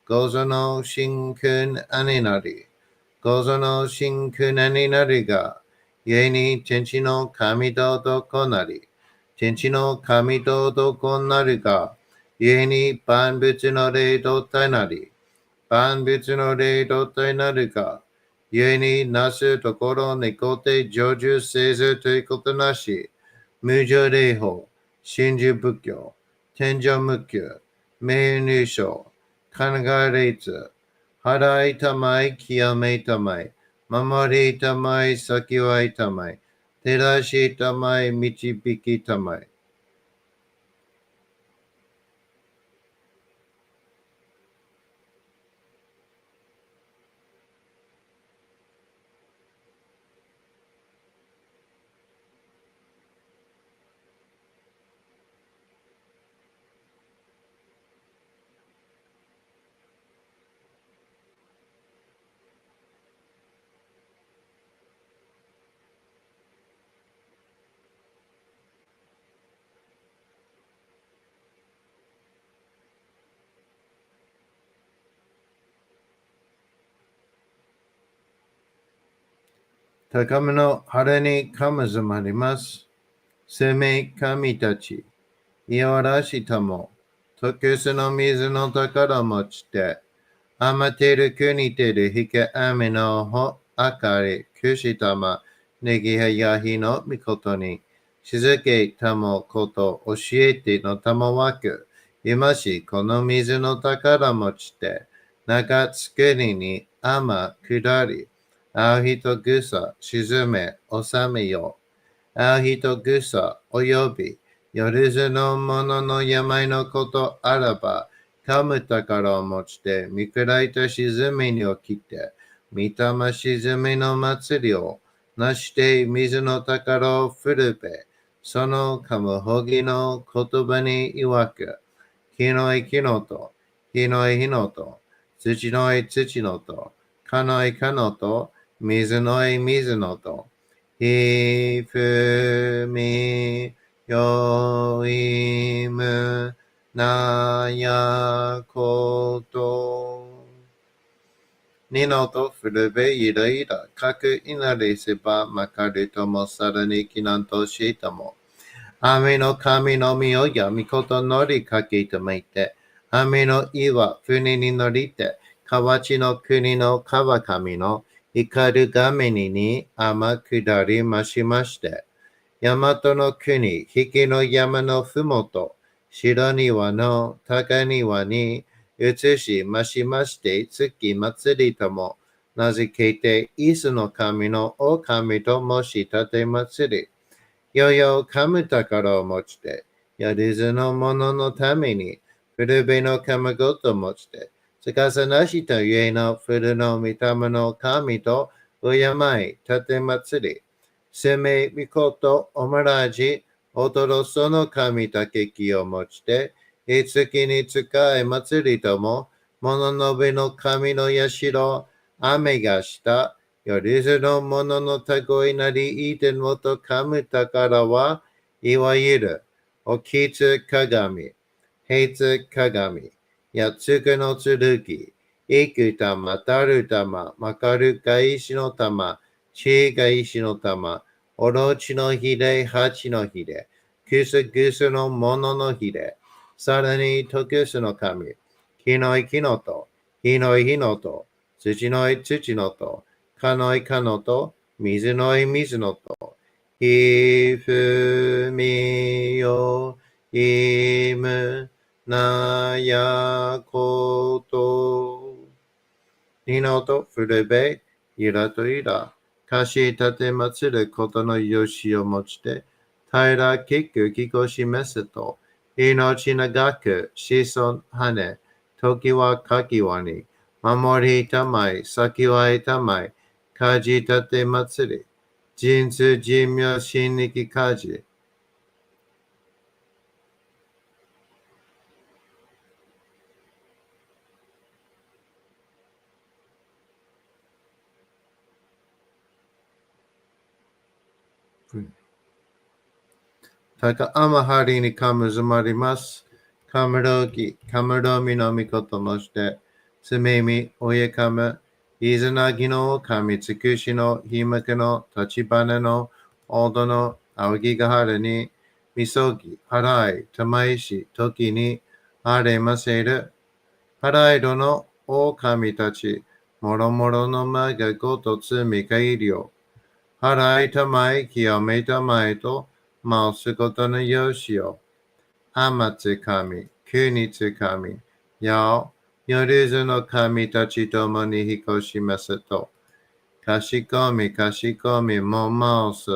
五ぞの神君兄なり、五ぞの神君兄なりが、ゆえに天地の神と男なり、天地の神と男なるが、ゆえに万物の霊と体なり、万物の霊と体なるが、ゆえになすところにこて成就せずということなし、無常霊法、真珠仏教、天上無休、名入賞、考え列、払いたまい、清めたまい、守りたまい、先はいたまい、照らしたまい、導きたまい。高めの晴れにかむずまります。生命神たち、いわらしたも、特殊の水の宝持ちて、あまてる国てるひけあみのほあかりくしたま、ねぎはやひのみことに、しずけたもこと教えてのたまわく、今しこの水の宝持ちて、中作りに天下り、青人草、沈め、収めよ。青人草、および、夜ずの者の病のことあらば、噛む宝を持ちて、見下いた沈みに起きて、御霊沈みの祭りを、なして水の宝を振るべ、その噛むほぎの言葉に曰く、火のい木のと、火のい火のと、土のい土のと、かのいかのと、水のい水のと、ひふみよいむなやこと。二のと古べいらいら、かくいなりせばまかるともさらにきなんとしたも。雨の神のみをやみこと乗りかけてまいて、雨の岩船に乗りて、河内の国の川上の光る画面に天下りましまして、大和の国、引きの山のふもと、白庭の高庭に移しましまして、月祭りとも名付けて、伊豆の神のお神と申し立て祭り、よよ噛む宝を持ちて、やりずの者のために、古べの鎌ごと持ちて、逆さなしとゆえの古の御霊の神と敬い、立て祭り、せめみことおまらじ、おとろその神たけきを持ちて、いつきに使い祭りとも、物のべの神の社、雨がした、よりずのもののたごいなりいてんもとかむたからは、いわゆる、おきつ鏡、へつ鏡、やつくのつるぎ、いくたま、たるたま、まかるかいしのたま、ちがいしのたま、おろちのひれ、はちのひれ、くすぐすのもののひれ、さらにとくすの神、きのいきのと、ひのいひのと、土のい土のと、かのいかのと、水のい水のと、ひふみよいむなやこと。二のと古べ、いらといら、かし立て祭ることのよしをもちて、平きくきこしめすと、命長く子孫はね、時はかきわに、守りたまい、先はいたまい、かじ立て祭り、人数人名心力かじ、たかあまはりにかむずまります。かむろき、かむろみのみこともして、つめみ、おえかむ、いずなぎの神つくしのひむくの立ちばねのおどのあおぎがはるに、みそぎ、はらい、たまいし、ときに、あれませる。はらいどのお神たち、もろもろのまがごとつみかいりょう。はらいたまい、清めたまいと、まおすことのよしよ。あまつ神、くにつ神、やお、よりずの神たちともにひこしますと、かしこみかしこみもまおす。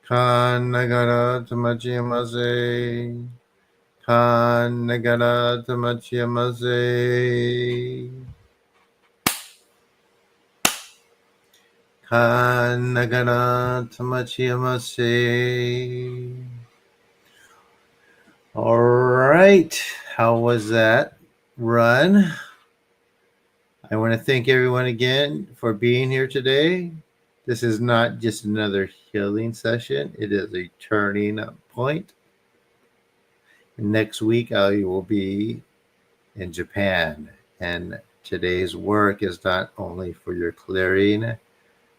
Kan nagara tamachiyamase. Kan nagara tamachiyamase. Kan nagara tamachiyamase. All right. How was that run? I want to thank everyone again for being here today. This is not just another healing session, it is a turning point. Next week, I will be in Japan, and today's work is not only for your clearing,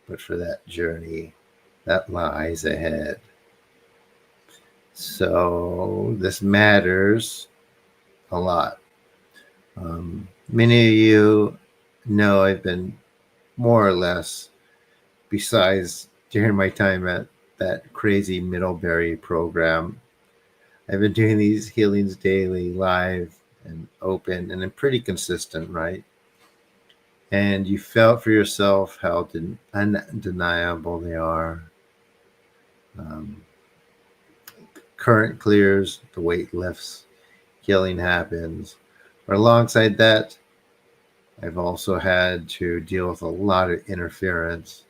but for that journey that lies ahead. So, this matters a lot. Many of you know I've been more or less, besides during my time at that crazy Middlebury program, I've been doing these healings daily, live and open, and I'm pretty consistent, right? And you felt for yourself how undeniable they are. Um, Current clears, the weight lifts, healing happens. But alongside that, I've also had to deal with a lot of interference.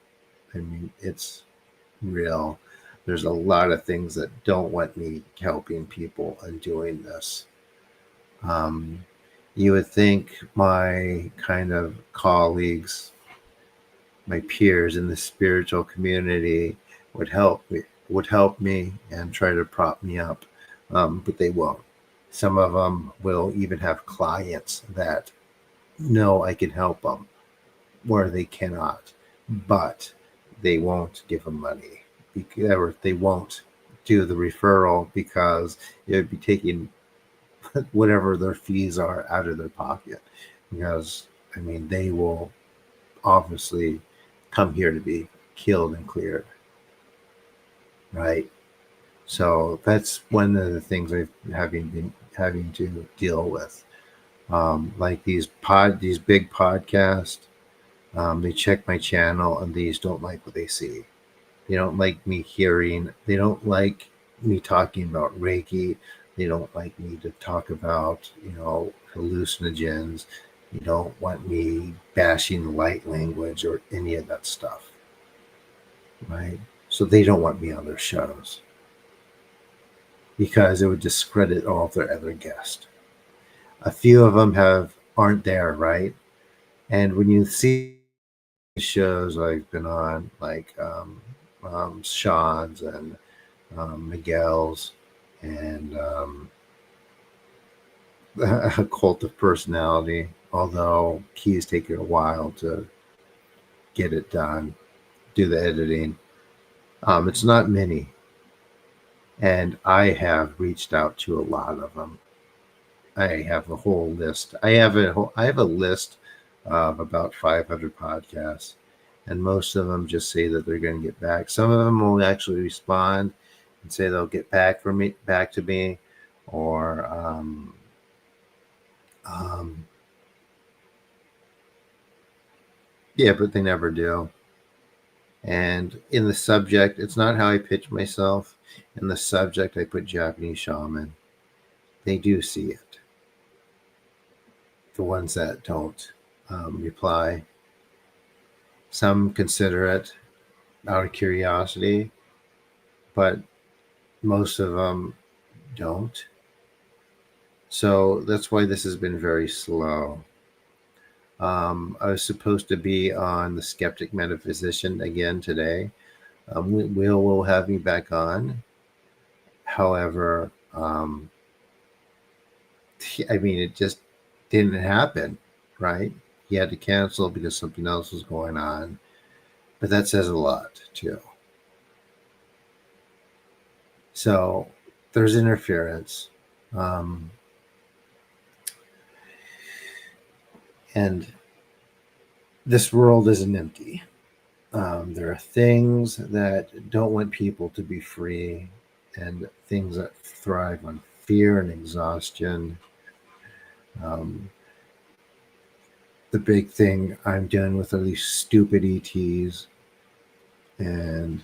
I mean, it's real. There's a lot of things that don't want me helping people and doing this. Um, you would think my kind of colleagues, my peers in the spiritual community would help me and try to prop me up, but they won't. Some of them will even have clients that know I can help them where they cannot, but they won't give them money, or they won't do the referral because it would be taking whatever their fees are out of their pocket. Because I mean, they will obviously come here to be killed and cleared, right? So that's one of the things I've been having to deal with. Like these big podcasts, they check my channel and these don't like what they see. They don't like me hearing. They don't like me talking about Reiki. They don't like me to talk about, hallucinogens. You don't want me bashing light language or any of that stuff, right? So they don't want me on their shows because it would discredit all of their other guests. A few of them aren't there, right? And when you see shows I've been on, like Sean's and Miguel's, and a cult of personality, although he's taken a while to get it done, do the editing. It's not many. And I have reached out to a lot of them. I have a whole list. I have a list of about 500 podcasts, and most of them just say that they're going to get back. Some of them will actually respond and say they'll get back to me, or um, yeah, but they never do. And in the subject, it's not how I pitch myself. In the subject, I put Japanese shaman. They do see it. The ones that don't reply, some consider it out of curiosity, but most of them don't. So that's why this has been very slow. I was supposed to be on the Skeptic Metaphysician again today. Will have me back on. However, I mean, it just didn't happen, right? He had to cancel because something else was going on. But that says a lot, too. So there's interference. Um, and this world isn't empty. There are things that don't want people to be free, and things that thrive on fear and exhaustion. Um, the big thing I'm dealing with are these stupid ETs, and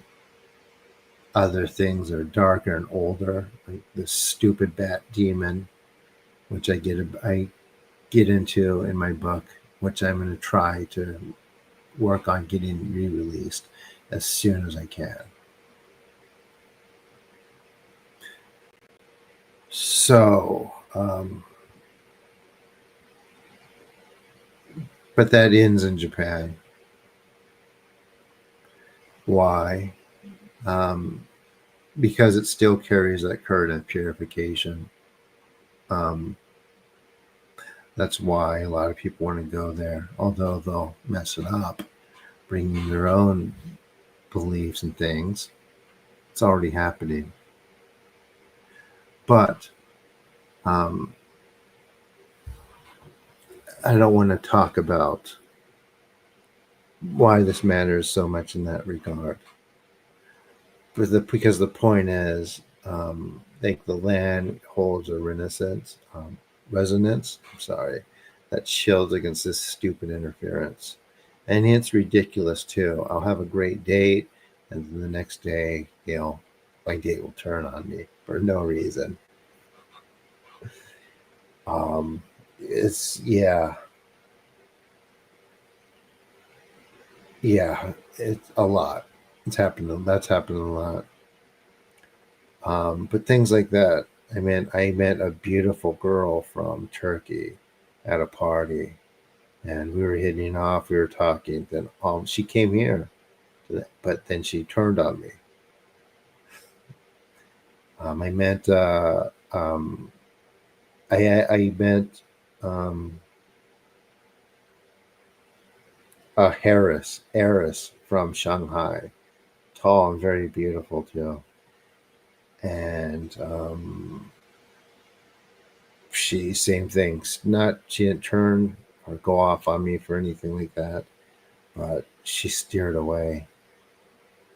Other things are darker and older, like this stupid bat demon, which I get into in my book, which I'm going to try to work on getting re-released as soon as I can. So, but that ends in Japan. Why? Um, because it still carries that current of purification. Um, that's why a lot of people want to go there, although they'll mess it up, bringing their own beliefs and things. It's already happening. But um, I don't want to talk about why this matters so much in that regard. Because the point is, like the land holds a resonance. I'm sorry, that shields against this stupid interference, and it's ridiculous too. I'll have a great date, and then the next day, my date will turn on me for no reason. It's yeah, it's a lot. It's happened. That's happened a lot. But things like that. I met a beautiful girl from Turkey at a party, and we were hitting off. We were talking. Then she came here, but then she turned on me. I met I met a heiress from Shanghai, tall and very beautiful too, and she same things. Not She didn't turn or go off on me for anything like that, but she steered away.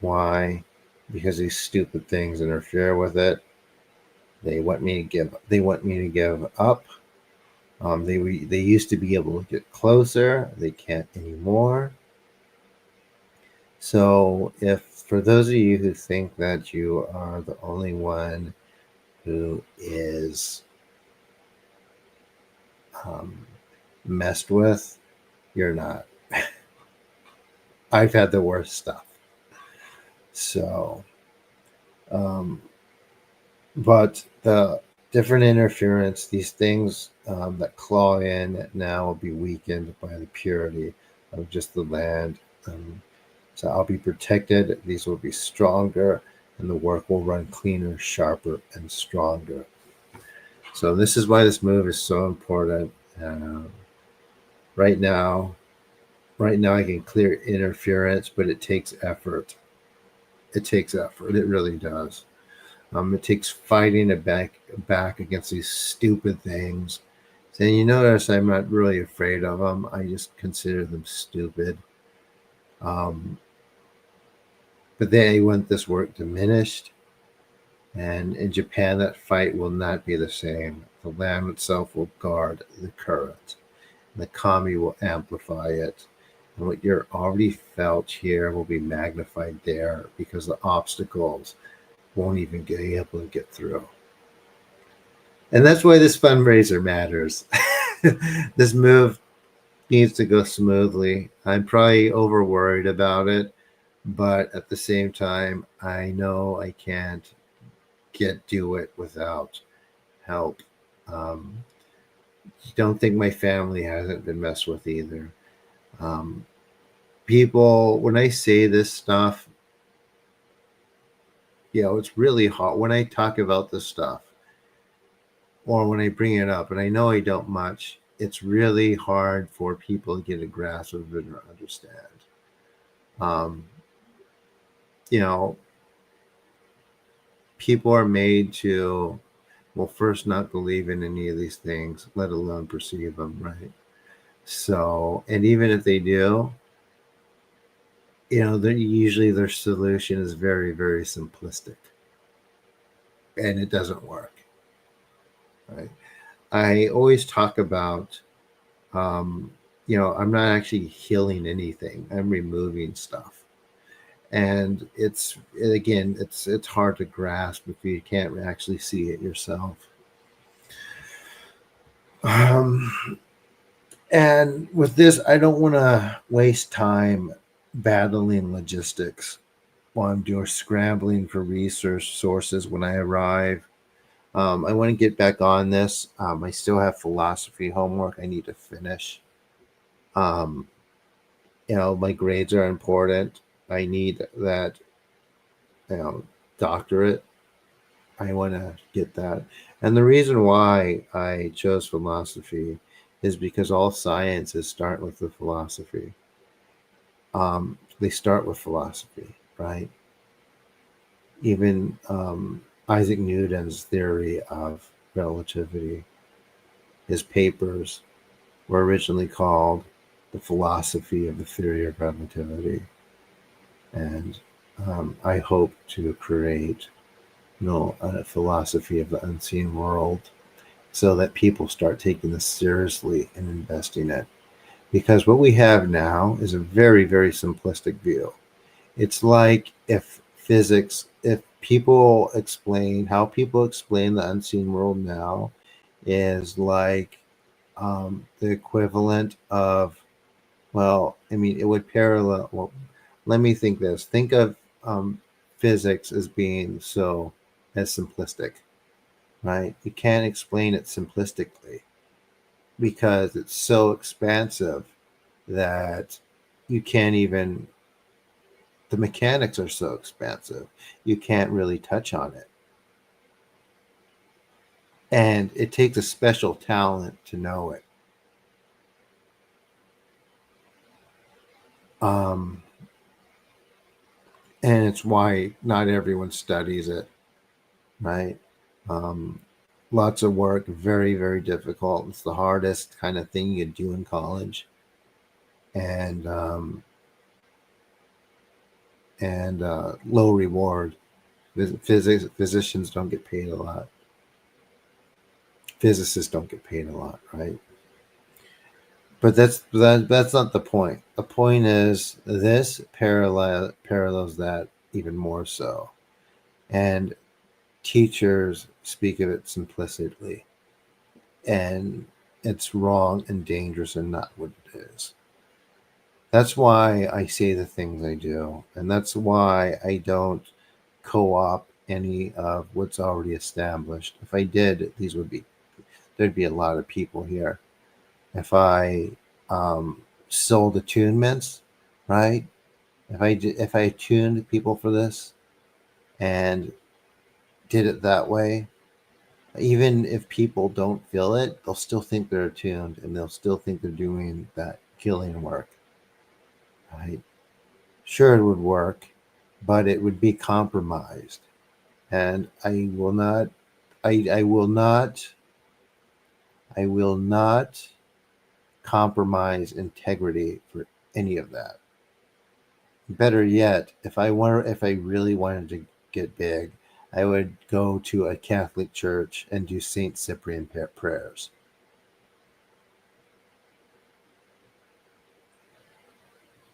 Why? Because these stupid things interfere with it. They want me to give up. They used to be able to get closer. They can't anymore. So, if for those of you who think that you are the only one who is um, messed with, you're not. I've had the worst stuff. So, um, but the different interference, these things that claw in now will be weakened by the purity of just the land. So I'll be protected. These will be stronger, and the work will run cleaner, sharper, and stronger. So this is why this move is so important. Right now, right now I can clear interference, but it takes effort. It takes effort. It really does. It takes fighting it back against these stupid things. And you notice I'm not really afraid of them. I just consider them stupid. Um, but they want this work diminished. And in Japan, that fight will not be the same. The land itself will guard the current. And the kami will amplify it. And what you're already felt here will be magnified there because the obstacles won't even be able to get through. And that's why this fundraiser matters. This move needs to go smoothly. I'm probably over worried about it, but at the same time, I know I can't do it without help. Um, don't think my family hasn't been messed with either. Um, People, when I say this stuff, it's really hard when I talk about this stuff or when I bring it up, and I know I don't much. It's really hard for people to get a grasp of it or understand. Um, you know, People are made to, well, first not believe in any of these things, let alone perceive them, right? So, and even if they do, usually their solution is very, very simplistic, and it doesn't work, right? I always talk about, I'm not actually healing anything. I'm removing stuff. And it's hard to grasp if you can't actually see it yourself. Um, and with this, I don't want to waste time battling logistics while I'm doing scrambling for research sources when I arrive. I want to get back on this. I still have philosophy homework I need to finish. Um, my grades are important. I need that, you know, doctorate. I want to get that. And the reason why I chose philosophy is because all sciences start with the philosophy. They start with philosophy, right? Even Isaac Newton's theory of relativity, his papers were originally called The Philosophy of the Theory of Relativity. And I hope to create, a philosophy of the unseen world so that people start taking this seriously and investing in it. Because what we have now is a very, very simplistic view. It's like if how people explain the unseen world now is like the equivalent of, well, I mean, it would parallel, well, let me think this. Think of physics as being as simplistic, right? You can't explain it simplistically because it's so expansive that you can't even, the mechanics are so expansive, you can't really touch on it. And it takes a special talent to know it. Um, and it's why not everyone studies it, right? Um, Lots of work, very, very difficult. It's the hardest kind of thing you do in college. And low reward. Physicians don't get paid a lot. Physicists don't get paid a lot, right? But that's not the point. The point is this parallels that even more so. And teachers speak of it simplistically. And it's wrong and dangerous and not what it is. That's why I say the things I do. And that's why I don't co-op any of what's already established. If I did, there'd be a lot of people here. If I sold attunements, right? If I tuned people for this and did it that way, even if people don't feel it, they'll still think they're attuned and they'll still think they're doing that healing work, right? Sure, it would work, but it would be compromised, and I will not, I will not compromise integrity for any of that. Better yet, if I really wanted to get big, I would go to a Catholic church and do Saint Cyprian prayers.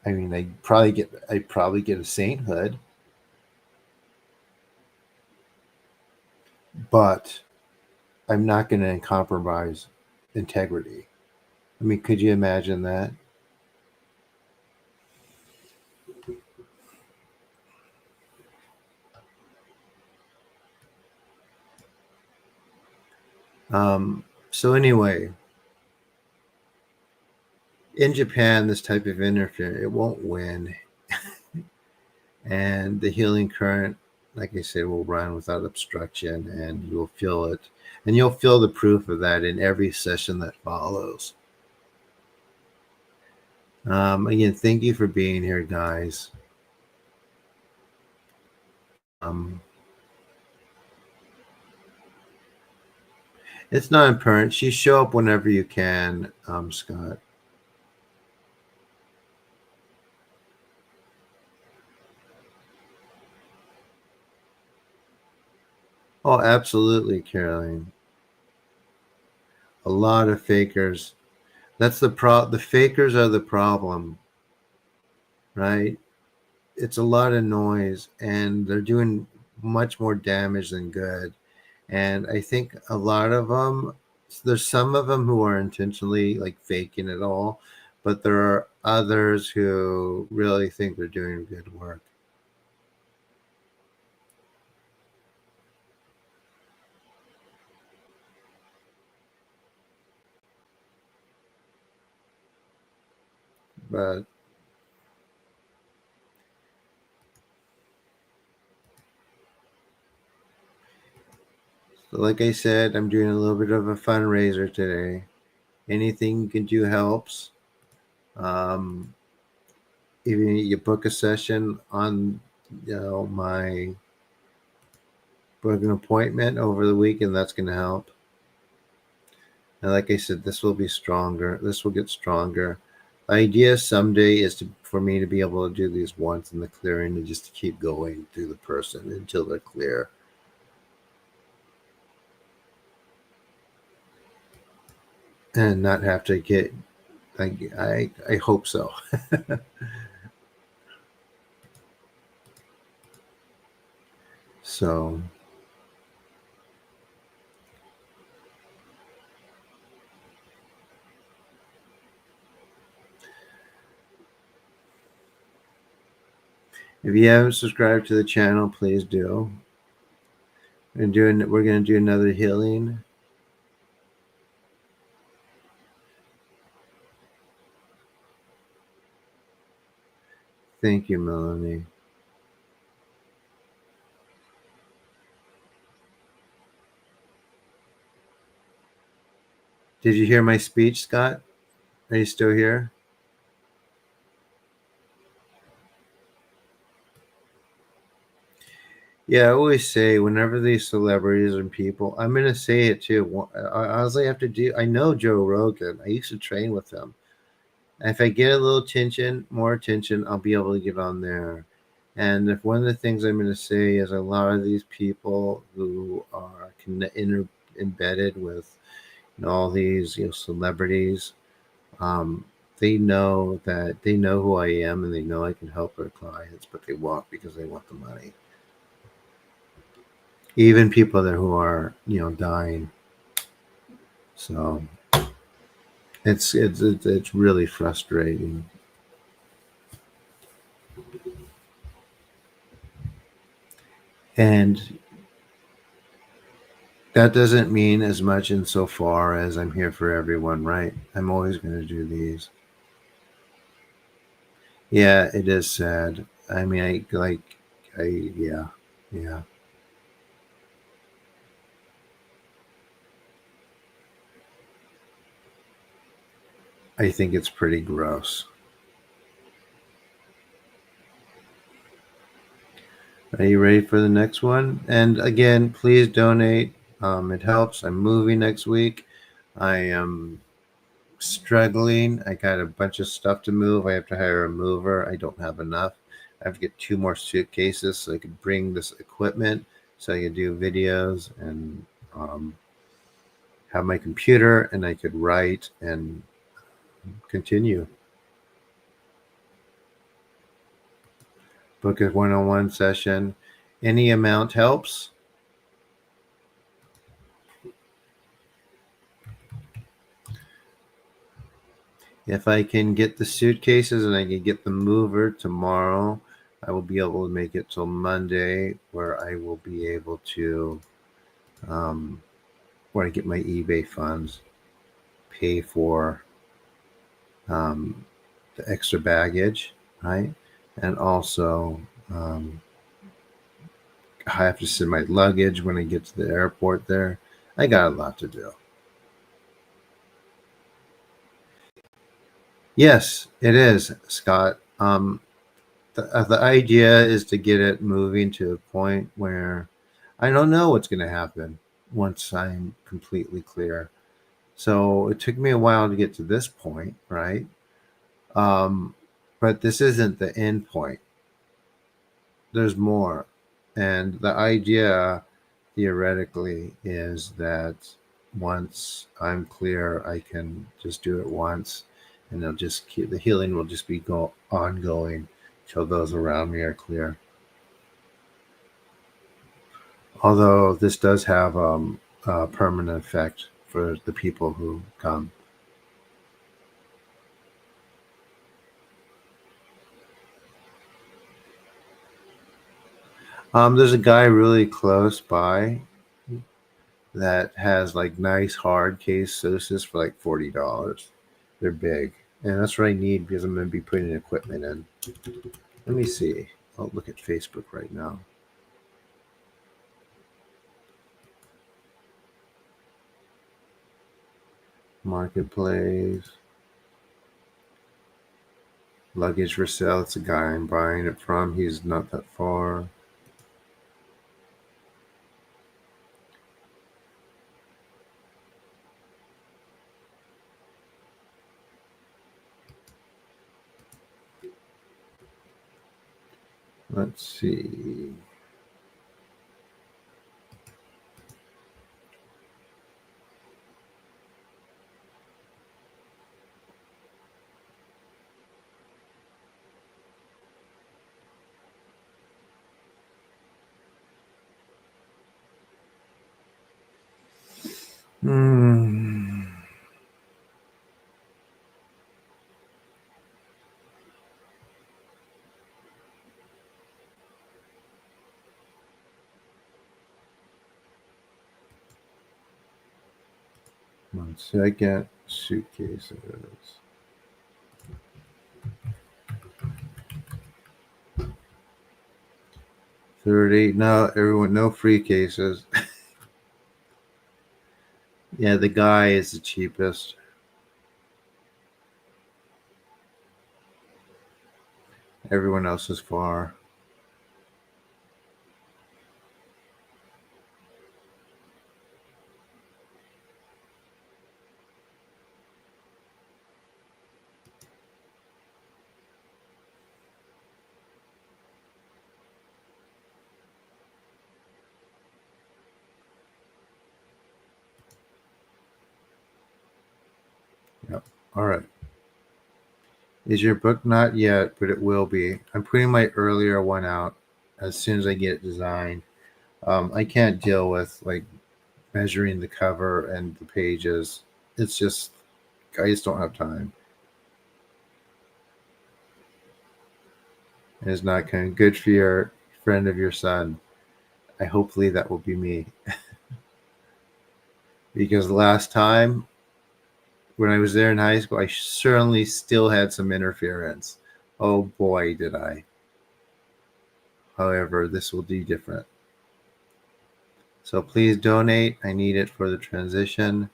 I mean, I'd probably get a sainthood, but I'm not going to compromise integrity. I mean, could you imagine that? So anyway, in Japan, this type of interference, it won't win. And the healing current, like I said, will run without obstruction, and you'll feel it. And you'll feel the proof of that in every session that follows. Again, thank you for being here, guys. Um, it's not important. You show up whenever you can, Scott. Oh, absolutely, Caroline. A lot of fakers. That's the fakers are the problem, right? it's a lot of noise, and they're doing much more damage than good. And I think a lot of them, there's some of them who are intentionally like faking it all, but there are others who really think they're doing good work. But like I said, I'm doing a little bit of a fundraiser today. Anything you can do helps. Um, Even you book a session on, my book an appointment over the weekend, that's going to help. And like I said, this will be stronger. This will get stronger. The idea someday is for me to be able to do these once in the clearing and just to keep going through the person until they're clear, and not have to get. I hope so. So if you haven't subscribed to the channel, please do. We're gonna do another healing. Thank you, Melanie. Did you hear my speech, Scott? Are you still here? Yeah, I always say whenever these celebrities and people, I'm gonna say it too. All I have to do, I know Joe Rogan. I used to train with him. And if I get a little attention, more attention, I'll be able to get on there. And if one of the things I'm gonna say is a lot of these people who are embedded with, all these, celebrities, um, they know who I am, and they know I can help their clients, but they won't because they want the money. Even people that who are, dying. So it's really frustrating. And that doesn't mean as much insofar as I'm here for everyone, right? I'm always going to do these. Yeah, it is sad. I mean, yeah, yeah. I think it's pretty gross. Are you ready for the next one? And again, please donate. It helps. I'm moving next week. I am struggling. I got a bunch of stuff to move. I have to hire a mover. I don't have enough. I have to get 2 more suitcases so I could bring this equipment so I could do videos and have my computer, and I could write and continue. Book a one-on-one session. Any amount helps. If I can get the suitcases and I can get the mover tomorrow, I will be able to make it till Monday, where I will be able to, where I get my eBay funds, pay for um, the extra baggage, right? And also, I have to send my luggage when I get to the airport there. I got a lot to do. Yes, it is, Scott. The idea is to get it moving to a point where I don't know what's going to happen once I'm completely clear. So it took me a while to get to this point, right? Um, but this isn't the end point. There's more. And the idea theoretically is that once I'm clear, I can just do it once, and they'll just keep the healing will just be ongoing till those around me are clear. Although this does have a permanent effect for the people who come. There's a guy really close by that has like nice hard case sodas for like $40. They're big, and that's what I need because I'm going to be putting equipment in. Let me see. I'll look at Facebook right now. Marketplace. Luggage for sale. It's a guy I'm buying it from. He's not that far. Let's see. Hmm. One second. Suitcases. 30. No, everyone, no free cases. Yeah, the guy is the cheapest. Everyone else is far. Yep. All right. Is your book not yet, but it will be? I'm putting my earlier one out as soon as I get it designed. I can't deal with like measuring the cover and the pages. It's just I just don't have time. It is not kind of good for your friend of your son. I hopefully that will be me because last time when I was there in high school, I certainly still had some interference. Oh boy, did I! However, this will be different. So please donate. I need it for the transition.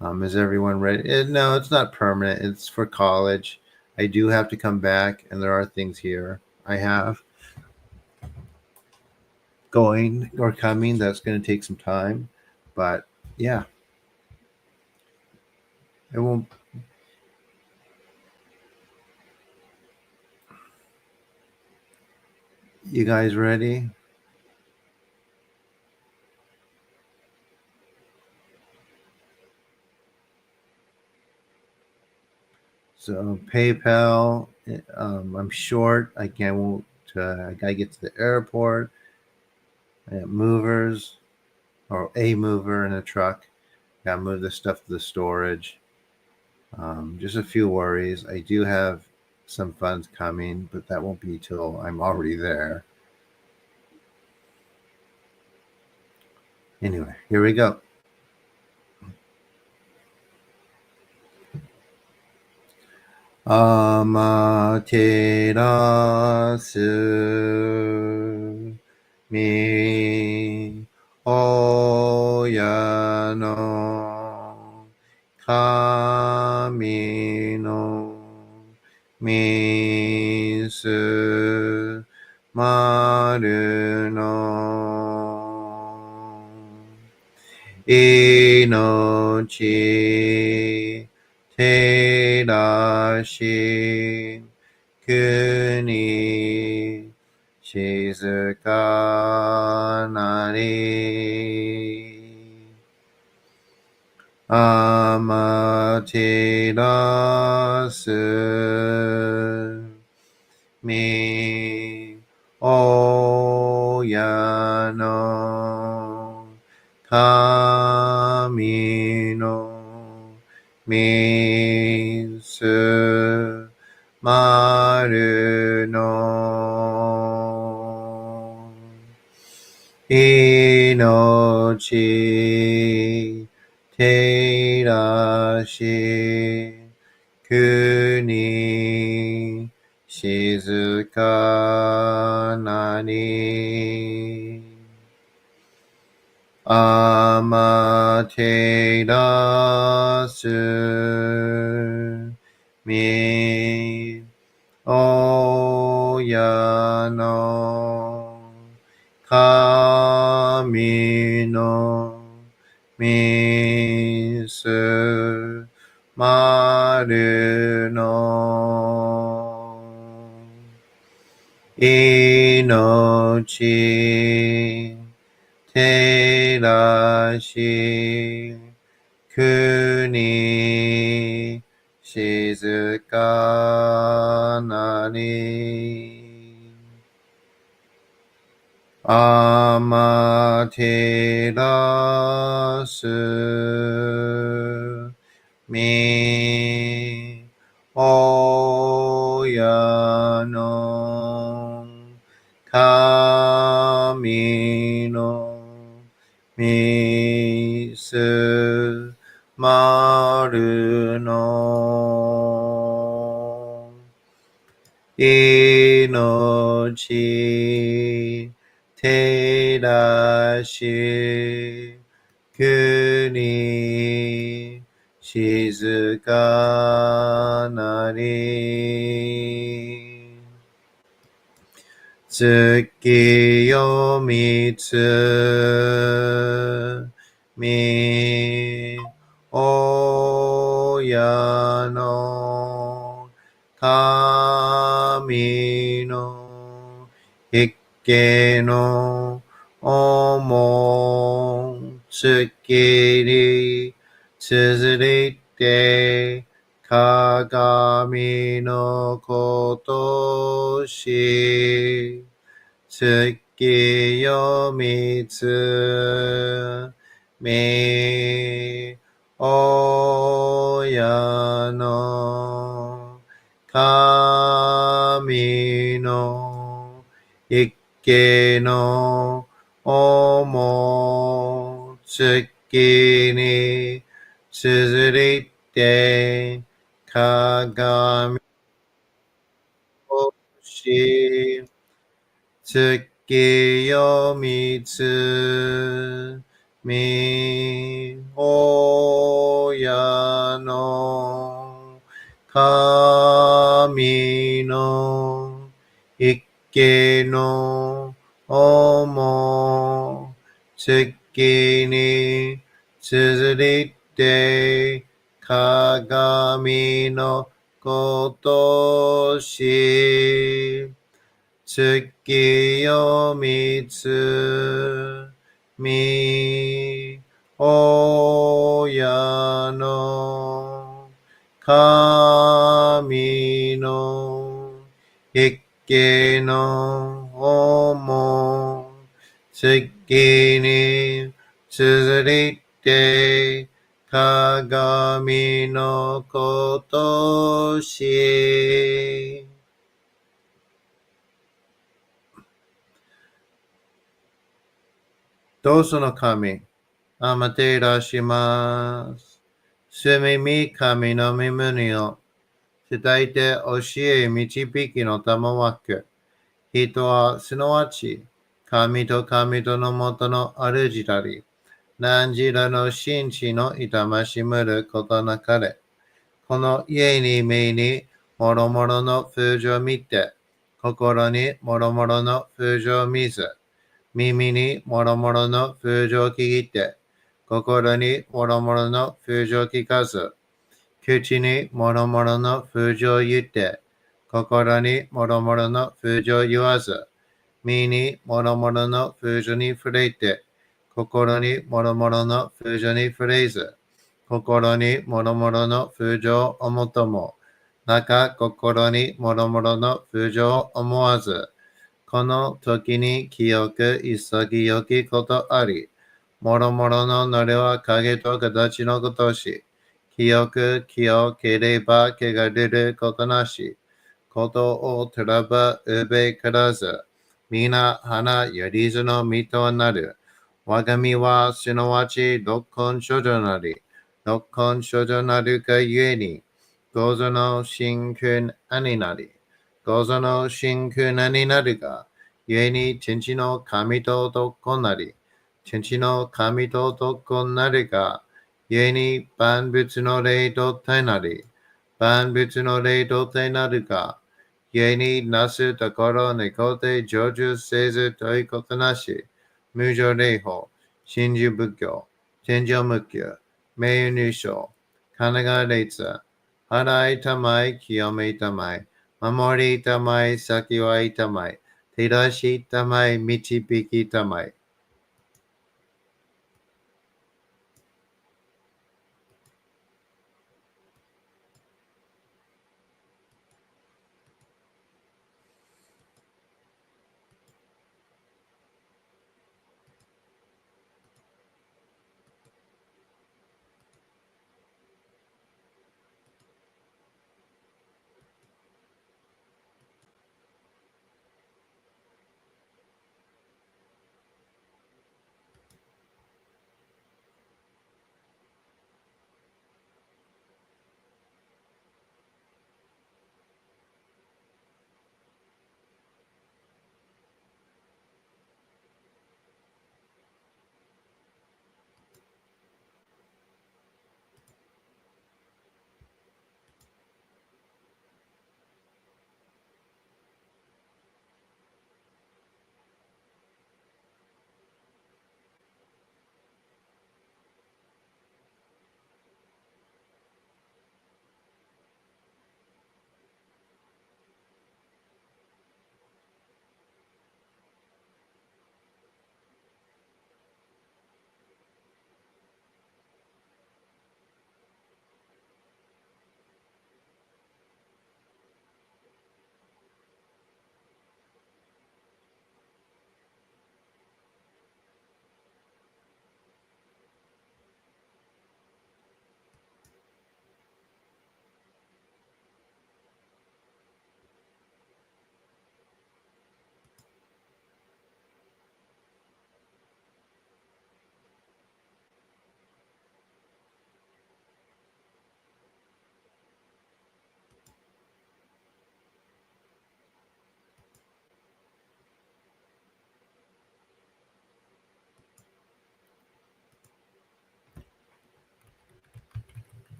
Is everyone ready? No, it's not permanent. It's for college. I do have to come back, and there are things here I have going or coming that's going to take some time. But yeah, it won't. You guys ready? So PayPal. I'm short. I can't. Won't. I gotta get to the airport. I got movers or a mover in a truck. Gotta move this stuff to the storage. Just a few worries. I do have some funds coming, but that won't be till I'm already there. Anyway, here we go. Amaterasu mi oyano kami no misu maru no inochi terashi kuni shizuka nari amaterasu み親の神のみすまるの命照らし国静かなり天照らすみ親の神のみすまるの命照らし国静かなり天照らすみ親の神のみすまるの命照らし国静かなり月よみつみ親の神の一家の思月に続いて鏡のことし月よみつみ親の神の一家の思月に続いて鏡をし月よみつみ親の神の一家の思月に続いて鏡のことし月よみつみ親の神の一家の思月に続いて鏡のことしどうぞの神、天照らします。すみみ神の身胸を伝えて教え導きの玉枠。人はすなわち神と神とのもとの主たり、何時らの神地の痛ましむることなかれ。この家に目にもろもろの風情を見て、心にもろもろの風情を見ず、耳にもろもろの風情を聞いて、心にもろもろの風情を聞かず、口にもろもろの風情を言って、心にもろもろの風情を言わず、身にもろもろの風情に触れて、心にもろもろの風情に触れず、心にもろもろの風情を思とも、中心に諸々の不条を思わず、この時に清く潔きことあり、諸々ののれは影と形のごとし、清ければ汚れることなし、ことをとらばうべからず、皆花よりずの身となる。我が身はすなわち六根処女なり、六根処女なるがゆえに、五ぞの真君兄なり、五ぞの真君兄なるが、ゆえに天地の神と男なり、天地の神と男なるが、ゆえに万物の霊と体なり、万物の霊と体なるが、ゆえになすところにこて成就せずということなし、無常霊法、真珠仏教、天上無休、名誉入賞、金が列、払いたまい、清めたまい、守りたまい、先はいたまい、照らしたまい、導きたまい。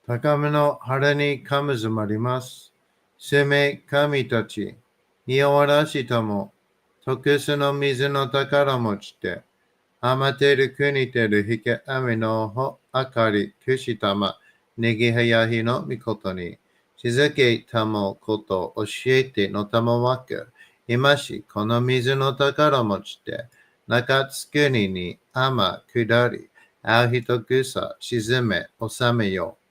高めの晴れにかむずまります。生命神たち、いわらしたも、特殊の水の宝持ちて、あまてる国てるひけあみのほあかりくしたま、ねぎはやひのみことに、しずけたもこと教えてのたもわく、今しこの水の宝持ちて、中つくににあま下り、あうひとぐさ沈め収めよう。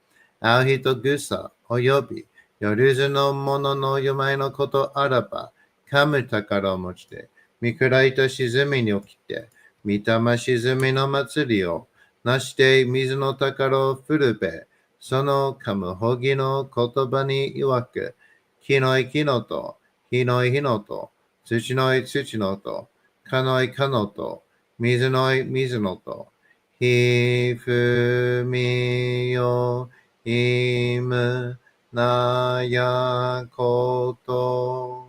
あう人ぐさおよび夜ずのもののゆまいのことあらば、かむ宝を持ちて、見くらいと沈みに起きて、見たま沈みの祭りをなして水の宝を振るべ、そのかむほぎの言葉に曰く、木のい木のと、火のい火のと、土のい土のと、かのいかのと、水のい水のと、ひふみよ、いむなやこと。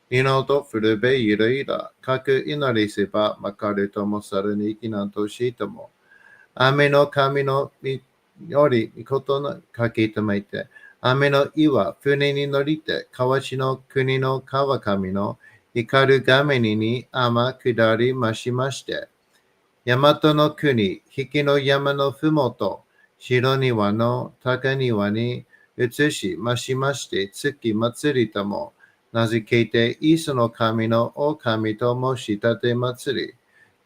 いのとふるべいるいら、かく祈りせばまかるともさるにきなんとしても、雨の神のみよりみことのかけとめいて、雨の岩、船に乗りて、川しの国の川上の光る画面に天下りましまして、大和の国、引きの山のふもと、白庭の高庭に移しましまして、月祭りとも、名付けて、イスの神の王神ともしたて祭り、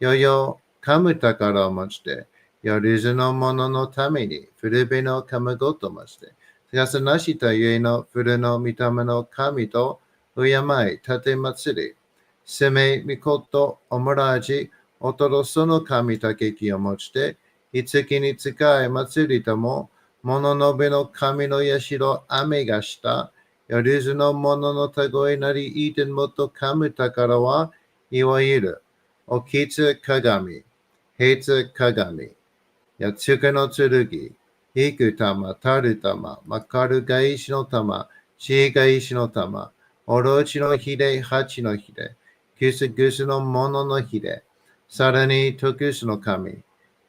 よよ噛む宝を持ちて、夜ずの者のために古辺の噛むごとまして、しかしなしとゆえの古の御霊の神と敬い立て祭り、せめみことおもらじ、おとろその神竹きを持ちて、いつきに使い祭りとも、物のべの神の社雨がした、夜ずの者のたごえなりいてんもと噛む宝は、いわゆる、おきつ鏡、へつ鏡、やつかの剣、いく玉、たる玉、まかるがいしの玉、しがいしの玉、おろちのひで、八のひで、くすぐすのもののひで、さらにとくすの神、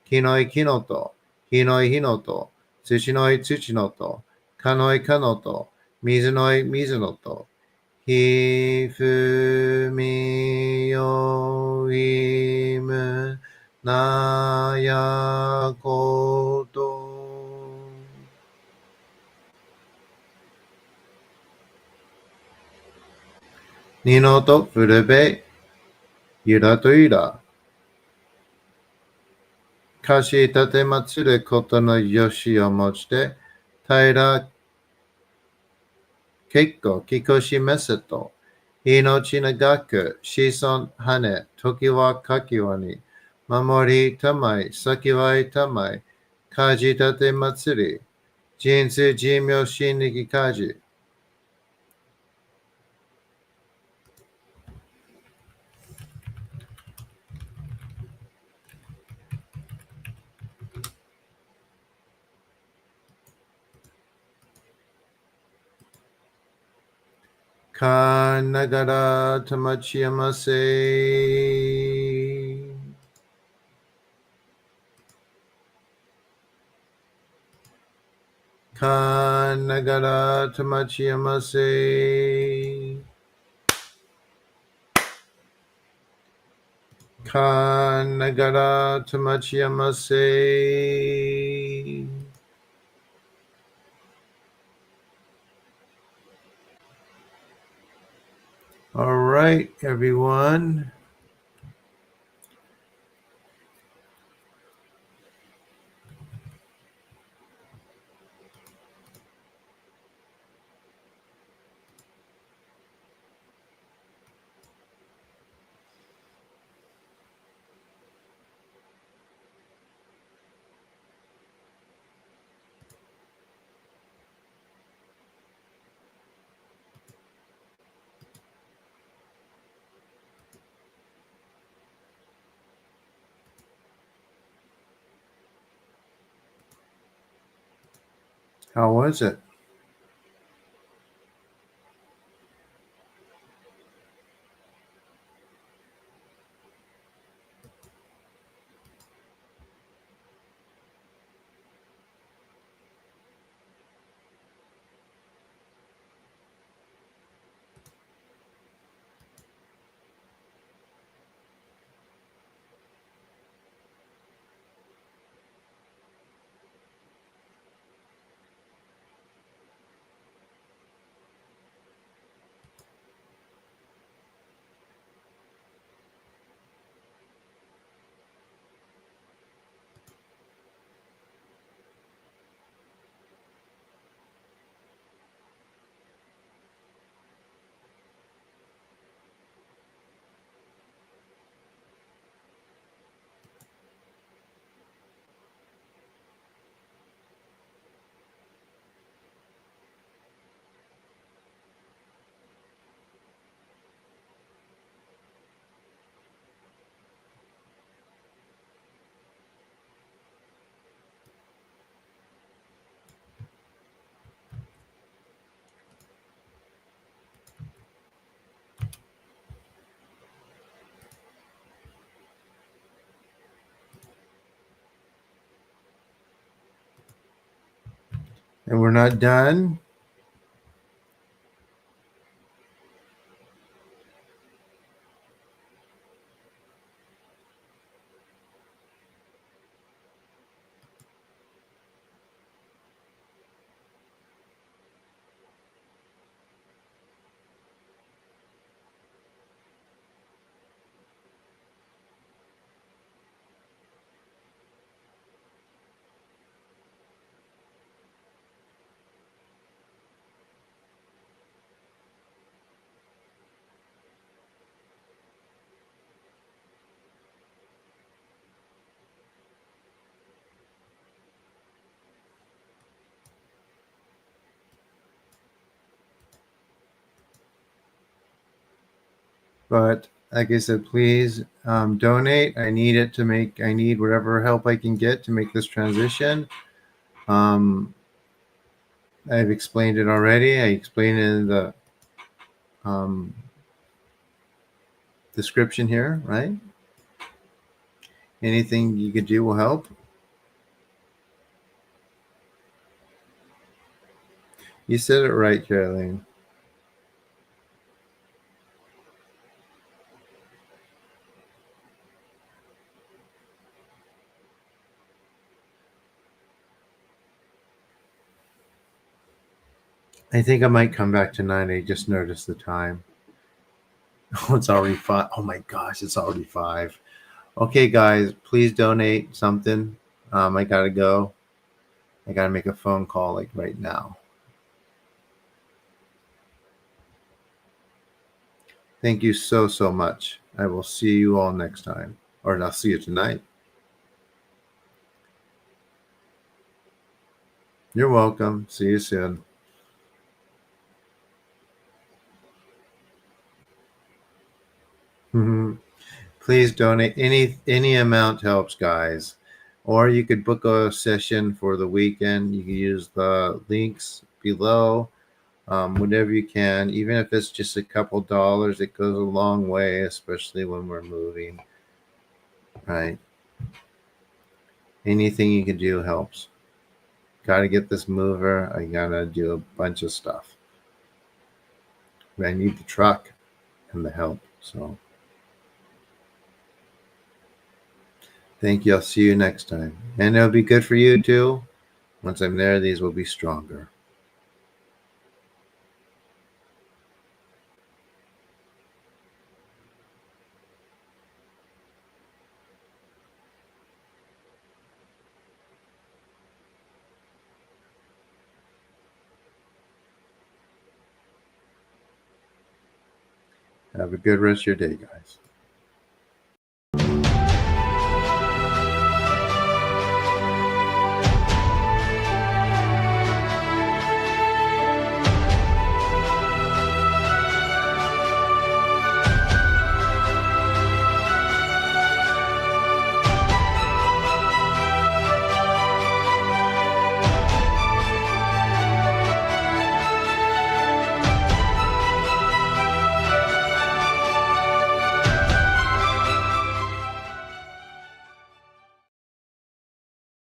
きのいきのと、ひのいひのと、土のい土のと、かのいかのと、水のい水のと、ひふみよいむなやこと。にのとふるべ、ゆらとゆら。かしたてまつることのよしをもちて、たいら結構きこしめせと、命長く子孫羽、時はかきわに、守りたまい、先はいたまい、かじたてまつり、人生寿命心力かじ。かながらたまちやませ。かながらたまちやませ。かながらたまちやませ。All right, everyone. How was it? And we're not done. But like I said, please donate. I need it to make. I need whatever help I can get to make this transition. Um, I've explained it already. I explained it in the um, description here, right? Anything you could do will help. You said it right, Caroline. I think I might come back tonight. I just noticed the time. Oh, it's already 5. Oh my gosh, it's already 5. Okay, guys, please donate something. I gotta go. I gotta make a phone call like right now. Thank you so, so much. I will see you all next time, or I'll see you tonight. You're welcome. See you soon. Please donate. Any amount helps, guys. Or you could book a session for the weekend. You can use the links below. Whatever you can, even if it's just a couple dollars, it goes a long way, especially when we're moving. Right? Anything you can do helps. Gotta get this mover. I gotta do a bunch of stuff. I need the truck and the help. So thank you. I'll see you next time. And it'll be good for you too. Once I'm there, these will be stronger. Have a good rest of your day, guys.